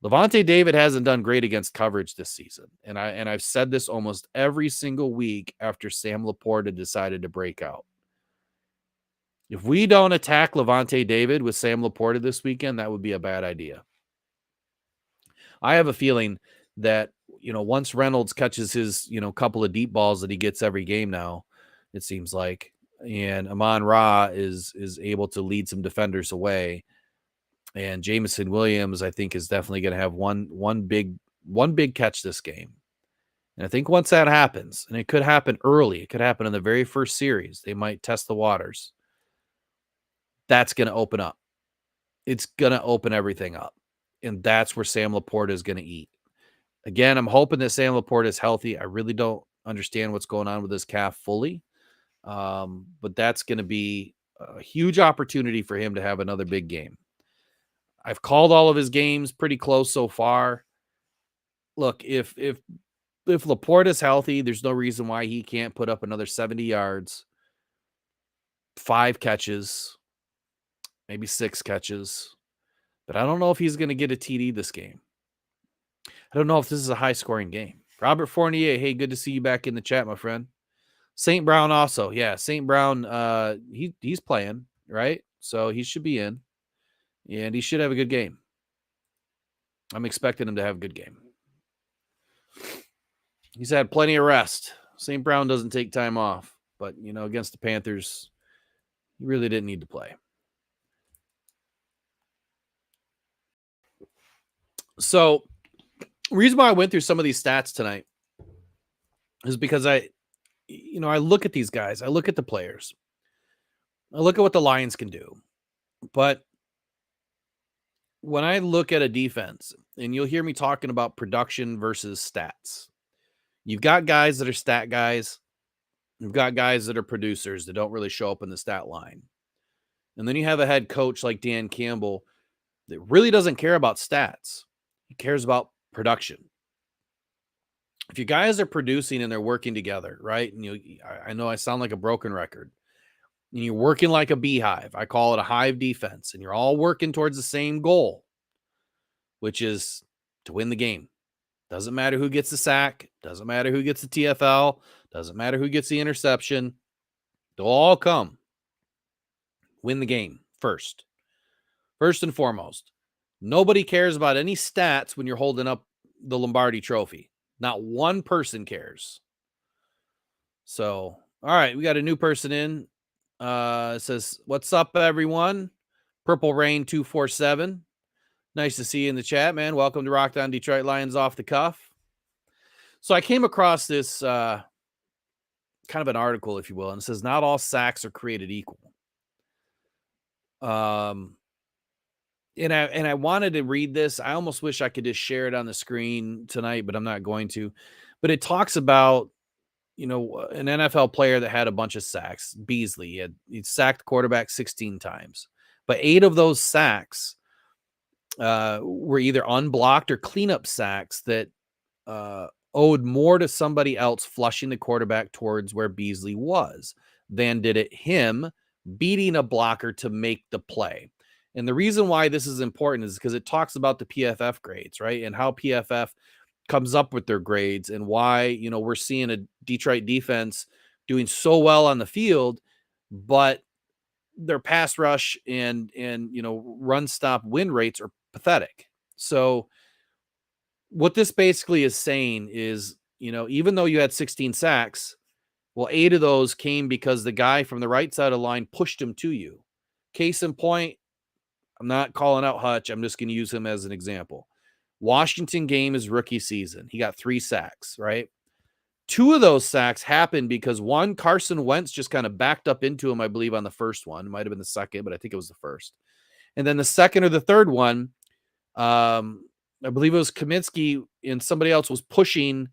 Levante David hasn't done great against coverage this season. And I've said this almost every single week after Sam Laporta decided to break out. If we don't attack Levante David with Sam Laporta this weekend, that would be a bad idea. I have a feeling that, once Reynolds catches his, couple of deep balls that he gets every game now, it seems like, and Amon-Ra is able to lead some defenders away. And Jameson Williams, I think, is definitely going to have one big catch this game. And I think once that happens, and it could happen early, it could happen in the very first series, they might test the waters. That's going to open up. It's going to open everything up. And that's where Sam Laporta is going to eat. Again, I'm hoping that Sam Laporta is healthy. I really don't understand what's going on with his calf fully. But that's going to be a huge opportunity for him to have another big game. I've called all of his games pretty close so far. Look, if Laporta's healthy, there's no reason why he can't put up another 70 yards, 5 catches, maybe 6 catches. But I don't know if he's going to get a TD this game. I don't know if this is a high-scoring game. Robert Fournier, hey, good to see you back in the chat, my friend. St. Brown also. Yeah, St. Brown, he's playing, right? So he should be in. And he should have a good game. I'm expecting him to have a good game. He's had plenty of rest. St. Brown doesn't take time off. But, against the Panthers, he really didn't need to play. So, the reason why I went through some of these stats tonight is because I look at these guys. I look at the players. I look at what the Lions can do. But when I look at a defense, and you'll hear me talking about production versus stats, you've got guys that are stat guys. You've got guys that are producers that don't really show up in the stat line. And then you have a head coach like Dan Campbell that really doesn't care about stats. He cares about production. If you guys are producing and they're working together, right? And I know I sound like a broken record. And you're working like a beehive. I call it a hive defense. And you're all working towards the same goal, which is to win the game. Doesn't matter who gets the sack. Doesn't matter who gets the TFL. Doesn't matter who gets the interception. They'll all come. Win the game first. First and foremost. Nobody cares about any stats when you're holding up the Lombardi trophy. Not one person cares. So, all right, we got a new person in. It says, what's up, everyone? Purple Rain 247. Nice to see you in the chat, man. Welcome to Rock Down Detroit Lions Off the Cuff. So I came across this kind of an article, if you will, and it says, not all sacks are created equal. And I wanted to read this. I almost wish I could just share it on the screen tonight, but I'm not going to. But it talks about, an NFL player that had a bunch of sacks. Beasley, he sacked quarterback 16 times. But 8 of those sacks were either unblocked or cleanup sacks that owed more to somebody else flushing the quarterback towards where Beasley was than did it him beating a blocker to make the play. And the reason why this is important is because it talks about the PFF grades, right? And how PFF comes up with their grades and why, we're seeing a Detroit defense doing so well on the field, but their pass rush and run stop win rates are pathetic. So what this basically is saying is, even though you had 16 sacks, well, 8 of those came because the guy from the right side of the line pushed him to you. Case in point, I'm not calling out Hutch. I'm just going to use him as an example. Washington game is rookie season. He got 3 sacks, right? 2 of those sacks happened because one, Carson Wentz just kind of backed up into him, I believe, on the first one. It might have been the second, but I think it was the first. And then the second or the third one, I believe it was Kaminsky and somebody else was pushing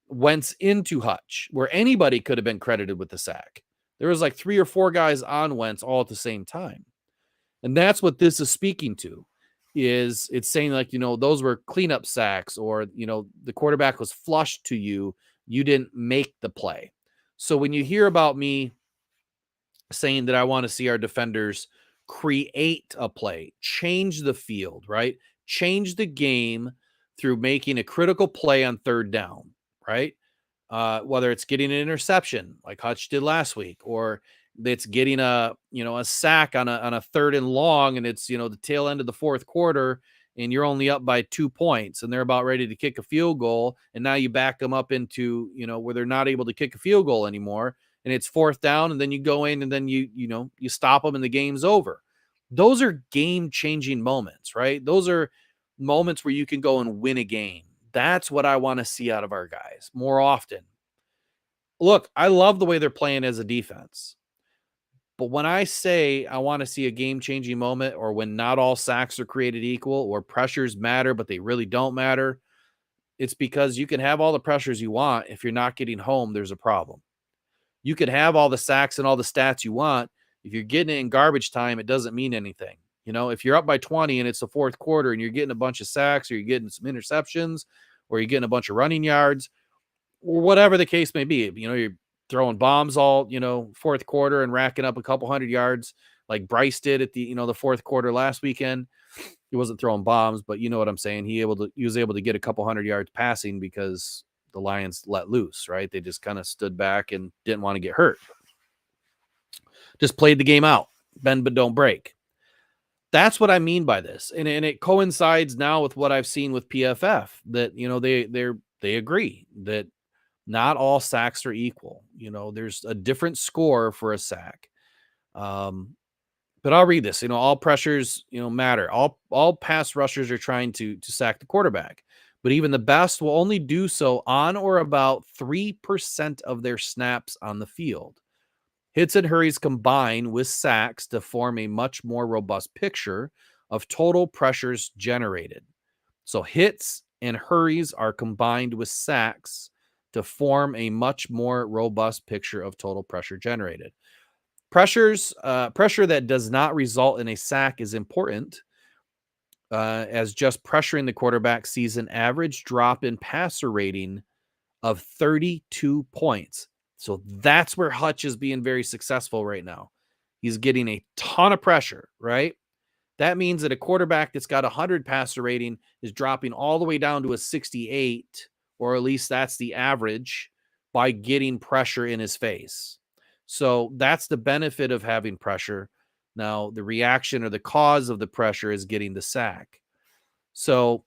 Wentz into Hutch, where anybody could have been credited with the sack. There was like 3 or 4 guys on Wentz all at the same time. And that's what this is speaking to, is it's saying like, those were cleanup sacks or, the quarterback was flushed to you. You didn't make the play. So when you hear about me saying that I want to see our defenders create a play, change the field, right? Change the game through making a critical play on third down, right? Whether it's getting an interception like Hutch did last week, or it's getting a sack on a third and long, and it's, the tail end of the fourth quarter and you're only up by 2 points and they're about ready to kick a field goal. And now you back them up into, where they're not able to kick a field goal anymore. and it's 4th down, and then you go in and then you stop them and the game's over. Those are game-changing moments, right? Those are moments where you can go and win a game. That's what I want to see out of our guys more often. Look, I love the way they're playing as a defense. But when I say I want to see a game-changing moment, or when not all sacks are created equal, or pressures matter, but they really don't matter, it's because you can have all the pressures you want. If you're not getting home, there's a problem. You can have all the sacks and all the stats you want. If you're getting it in garbage time, it doesn't mean anything. If you're up by 20 and it's the 4th quarter and you're getting a bunch of sacks, or you're getting some interceptions, or you're getting a bunch of running yards, or whatever the case may be, you're throwing bombs all, 4th quarter and racking up a couple hundred yards like Bryce did at the 4th quarter last weekend. He wasn't throwing bombs, but you know what I'm saying. He was able to get a couple hundred yards passing because the Lions let loose, right? They just kind of stood back and didn't want to get hurt. Just played the game out. Bend but don't break. That's what I mean by this. And it coincides now with what I've seen with PFF, that, they agree that not all sacks are equal. There's a different score for a sack. But I'll read this. All pressures, matter. All pass rushers are trying to sack the quarterback, but even the best will only do so on or about 3% of their snaps on the field. Hits and hurries combine with sacks to form a much more robust picture of total pressures generated. So hits and hurries are combined with sacks to form a much more robust picture of total pressure generated. Pressure that does not result in a sack is important, as just pressuring the quarterback sees an average drop in passer rating of 32 points. So that's where Hutch is being very successful right now. He's getting a ton of pressure, right? That means that a quarterback that's got 100 passer rating is dropping all the way down to a 68, or at least that's the average, by getting pressure in his face. So that's the benefit of having pressure. Now, the reaction or the cause of the pressure is getting the sack. So,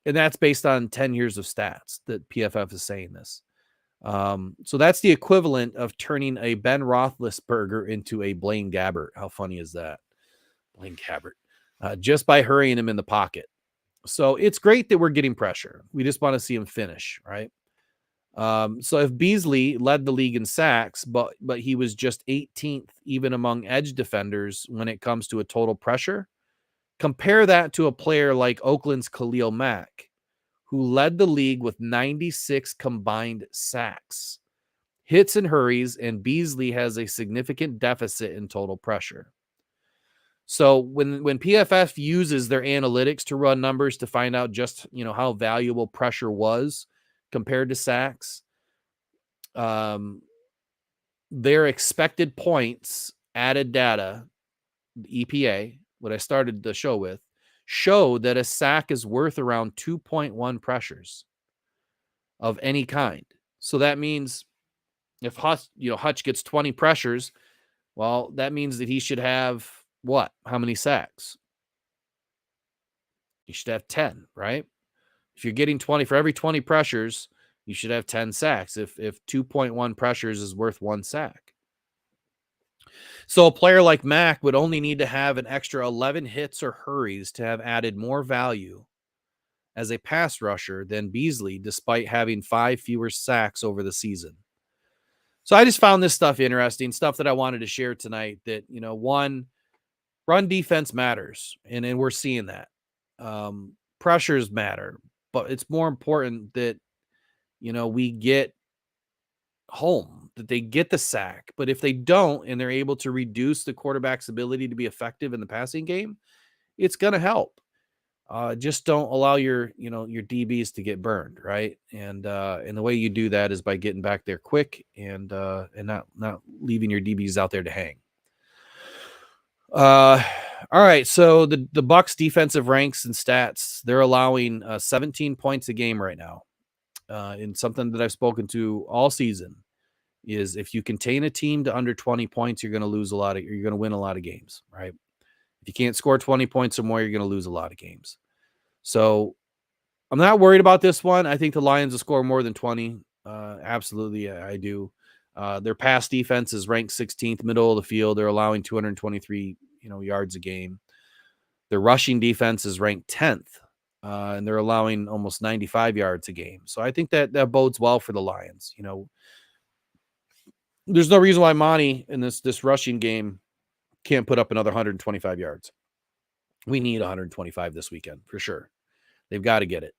and that's based on 10 years of stats that PFF is saying this. So that's the equivalent of turning a Ben Roethlisberger into a Blaine Gabbert. How funny is that? Blaine Gabbert. Just by hurrying him in the pocket. So it's great that we're getting pressure. We just want to see him finish, right? So if Beasley led the league in sacks, but he was just 18th even among edge defenders when it comes to a total pressure, compare that to a player like Oakland's Khalil Mack, who led the league with 96 combined sacks, hits and hurries, and Beasley has a significant deficit in total pressure. So when PFF uses their analytics to run numbers to find out just, how valuable pressure was compared to sacks, their expected points added data, EPA, what I started the show with, show that a sack is worth around 2.1 pressures of any kind. So that means if Hutch gets 20 pressures, well, that means that he should have what? How many sacks? You should have 10, right? If you're getting 20 for every 20 pressures, you should have 10 sacks if 2.1 pressures is worth 1 sack. So a player like Mack would only need to have an extra 11 hits or hurries to have added more value as a pass rusher than Beasley, despite having 5 fewer sacks over the season. So I just found this stuff interesting, stuff that I wanted to share tonight, that, one, run defense matters, and we're seeing that. Pressures matter, but it's more important that, we get home, that they get the sack. But if they don't, and they're able to reduce the quarterback's ability to be effective in the passing game, it's going to help. Just don't allow your DBs to get burned, right? And the way you do that is by getting back there quick and not leaving your DBs out there to hang. All right. So the Bucs defensive ranks and stats, they're allowing 17 points a game right now. And something that I've spoken to all season is if you contain a team to under 20 points, you're going to win a lot of games, right? If you can't score 20 points or more, you're going to lose a lot of games. So I'm not worried about this one. I think the Lions will score more than 20. Absolutely, I do. Their pass defense is ranked 16th, middle of the field. They're allowing 223, yards a game. Their rushing defense is ranked 10th, and they're allowing almost 95 yards a game. So I think that bodes well for the Lions. There's no reason why Monty in this rushing game can't put up another 125 yards. We need 125 this weekend for sure. They've got to get it.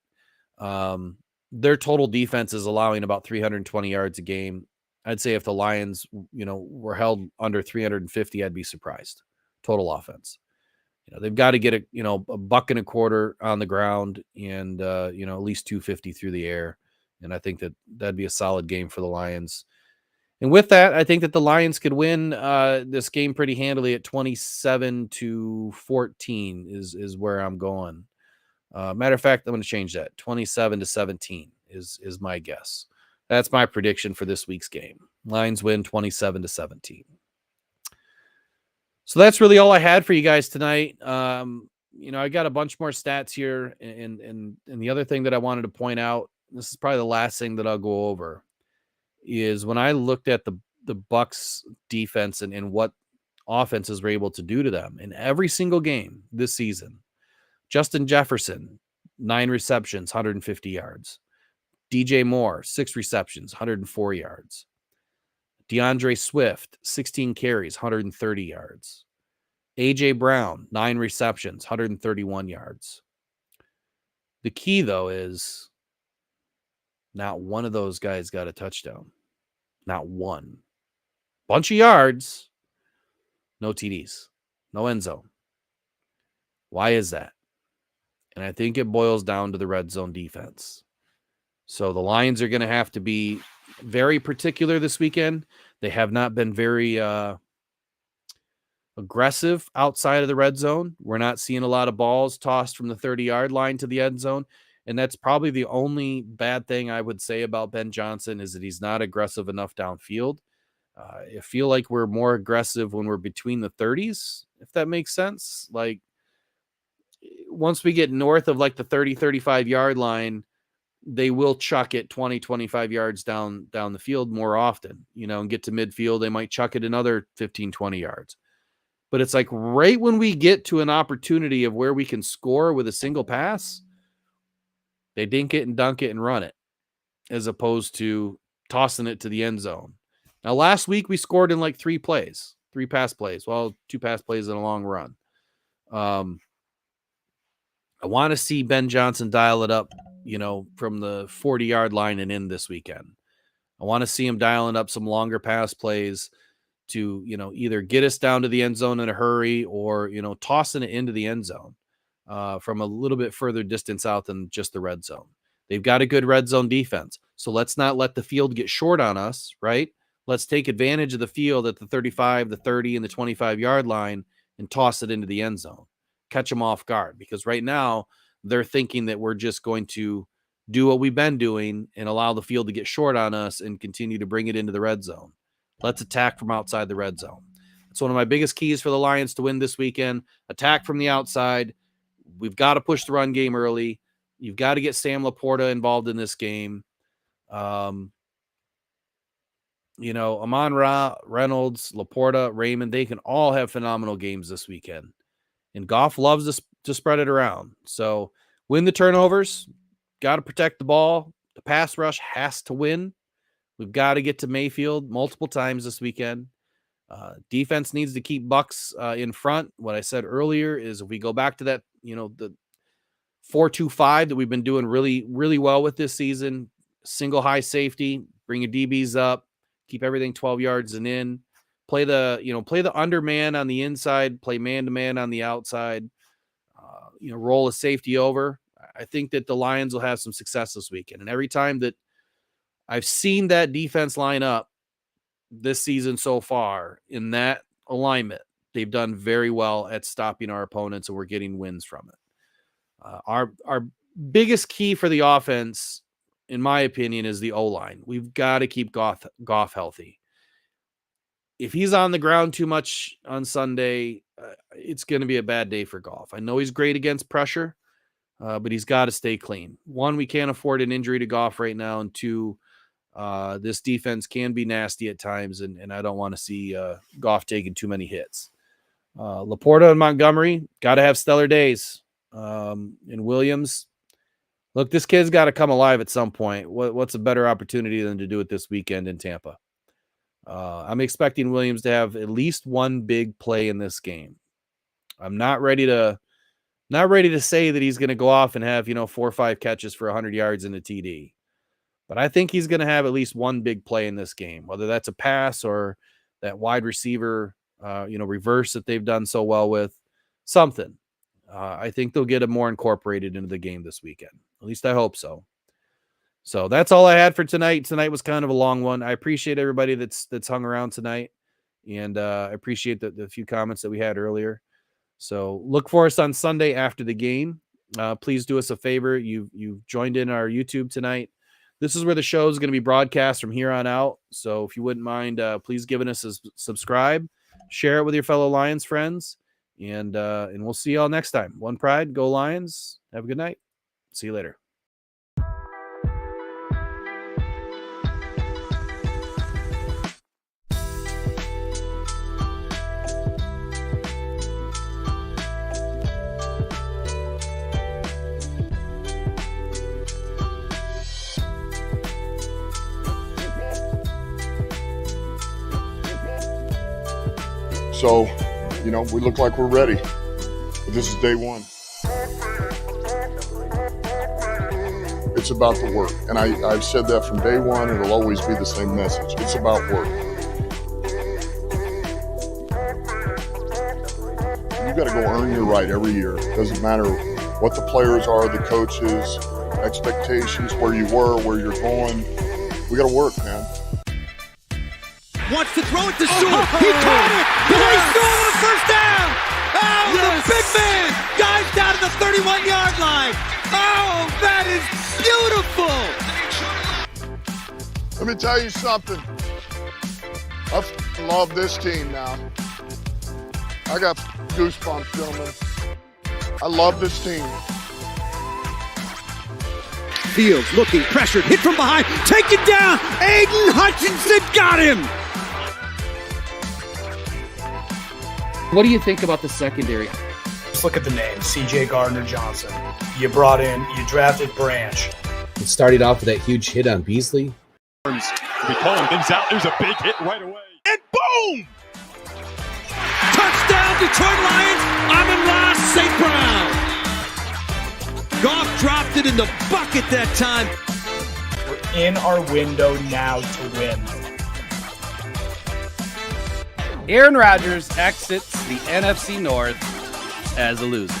Their total defense is allowing about 320 yards a game. I'd say if the Lions, were held under 350, I'd be surprised. Total offense. They've got to get a buck and a quarter on the ground and, at least 250 through the air. And I think that'd be a solid game for the Lions. And with that, I think that the Lions could win this game pretty handily at 27-14 is where I'm going. Matter of fact, I'm going to change that. 27-17 is my guess. That's my prediction for this week's game. Lions win 27-17. So that's really all I had for you guys tonight. I got a bunch more stats here, and the other thing that I wanted to point out, this is probably the last thing that I'll go over, is when I looked at the Bucs defense and what offenses were able to do to them in every single game this season. Justin Jefferson, 9 receptions, 150 yards. DJ Moore, 6 receptions, 104 yards. DeAndre Swift, 16 carries, 130 yards. AJ Brown, 9 receptions, 131 yards. The key, though, is not one of those guys got a touchdown. Not one. Bunch of yards, no TDs, no end zone. Why is that? And I think it boils down to the red zone defense. So the Lions are going to have to be very particular this weekend. They have not been very aggressive outside of the red zone. We're not seeing a lot of balls tossed from the 30-yard line to the end zone. And that's probably the only bad thing I would say about Ben Johnson is that he's not aggressive enough downfield. I feel like we're more aggressive when we're between the 30s, if that makes sense. Like once we get north of like the 30, 35-yard line, they will chuck it 20, 25 yards down the field more often, and get to midfield. They might chuck it another 15, 20 yards. But it's like right when we get to an opportunity of where we can score with a single pass, they dink it and dunk it and run it, as opposed to tossing it to the end zone. Now, last week we scored in like 3 pass plays. Well, 2 pass plays and a long run. I want to see Ben Johnson dial it up, from the 40-yard line and in this weekend. I want to see him dialing up some longer pass plays to, either get us down to the end zone in a hurry or, tossing it into the end zone from a little bit further distance out than just the red zone. They've got a good red zone defense. So let's not let the field get short on us, right? Let's take advantage of the field at the 35, the 30, and the 25-yard line and toss it into the end zone. Catch them off guard, because right now they're thinking that we're just going to do what we've been doing and allow the field to get short on us and continue to bring it into the red zone. Let's attack from outside the red zone. It's one of my biggest keys for the Lions to win this weekend. Attack from the outside. We've got to push the run game early. You've got to get Sam Laporta involved in this game. Amon-Ra, Reynolds, Laporta, Raymond, they can all have phenomenal games this weekend. And Goff loves to spread it around. So win the turnovers. Got to protect the ball. The pass rush has to win. We've got to get to Mayfield multiple times this weekend. Defense needs to keep Bucs in front. What I said earlier is if we go back to that, the 4-2-5 that we've been doing really, really well with this season, single high safety, bring your DBs up, keep everything 12 yards and in. Play the underman on the inside, play man-to-man on the outside, roll a safety over. I think that the Lions will have some success this weekend. And every time that I've seen that defense line up this season so far in that alignment, they've done very well at stopping our opponents, and we're getting wins from it. Our biggest key for the offense, in my opinion, is the O-line. We've got to keep Goff healthy. If he's on the ground too much on Sunday, it's going to be a bad day for Goff. I know he's great against pressure, but he's got to stay clean. 1, we can't afford an injury to Goff right now. And 2, This defense can be nasty at times, and I don't want to see Goff taking too many hits. Laporta and Montgomery got to have stellar days. And Williams, look, this kid's got to come alive at some point. What's a better opportunity than to do it this weekend in Tampa? I'm expecting Williams to have at least one big play in this game. I'm not ready to say that he's going to go off and have 4 or 5 catches for 100 yards in a TD. But I think he's going to have at least one big play in this game, whether that's a pass or that wide receiver, reverse that they've done so well with, something. I think they'll get him more incorporated into the game this weekend. At least I hope so. So that's all I had for tonight. Tonight was kind of a long one. I appreciate everybody that's hung around tonight, and I appreciate the few comments that we had earlier. So look for us on Sunday after the game. Please do us a favor. You've joined in our YouTube tonight. This is where the show is going to be broadcast from here on out. So if you wouldn't mind, please giving us a subscribe, share it with your fellow Lions friends, and we'll see y'all next time. One Pride, go Lions. Have a good night. See you later. So, we look like we're ready. But this is day one. It's about the work. And I've said that from day one. It'll always be the same message. It's about work. You got to go earn your right every year. It doesn't matter what the players are, the coaches, expectations, where you were, where you're going. We got to work, man. Wants to throw it to Stewart. He caught it. He's still on a first down. Oh, yes. The big man dives down to the 31-yard line. Oh, that is beautiful. Let me tell you something. I love this team now. I got goosebumps, gentlemen. I love this team. Fields looking pressured. Hit from behind. Taken down. Aiden Hutchinson got him. What do you think about the secondary? Just look at the name, C.J. Gardner-Johnson. You drafted Branch. It started off with that huge hit on Beasley. Be calling things out. There's a big hit right away. And boom! Touchdown, Detroit Lions. Amon-Ra St. Brown. Goff dropped it in the bucket that time. We're in our window now to win. Aaron Rodgers exits the NFC North as a loser.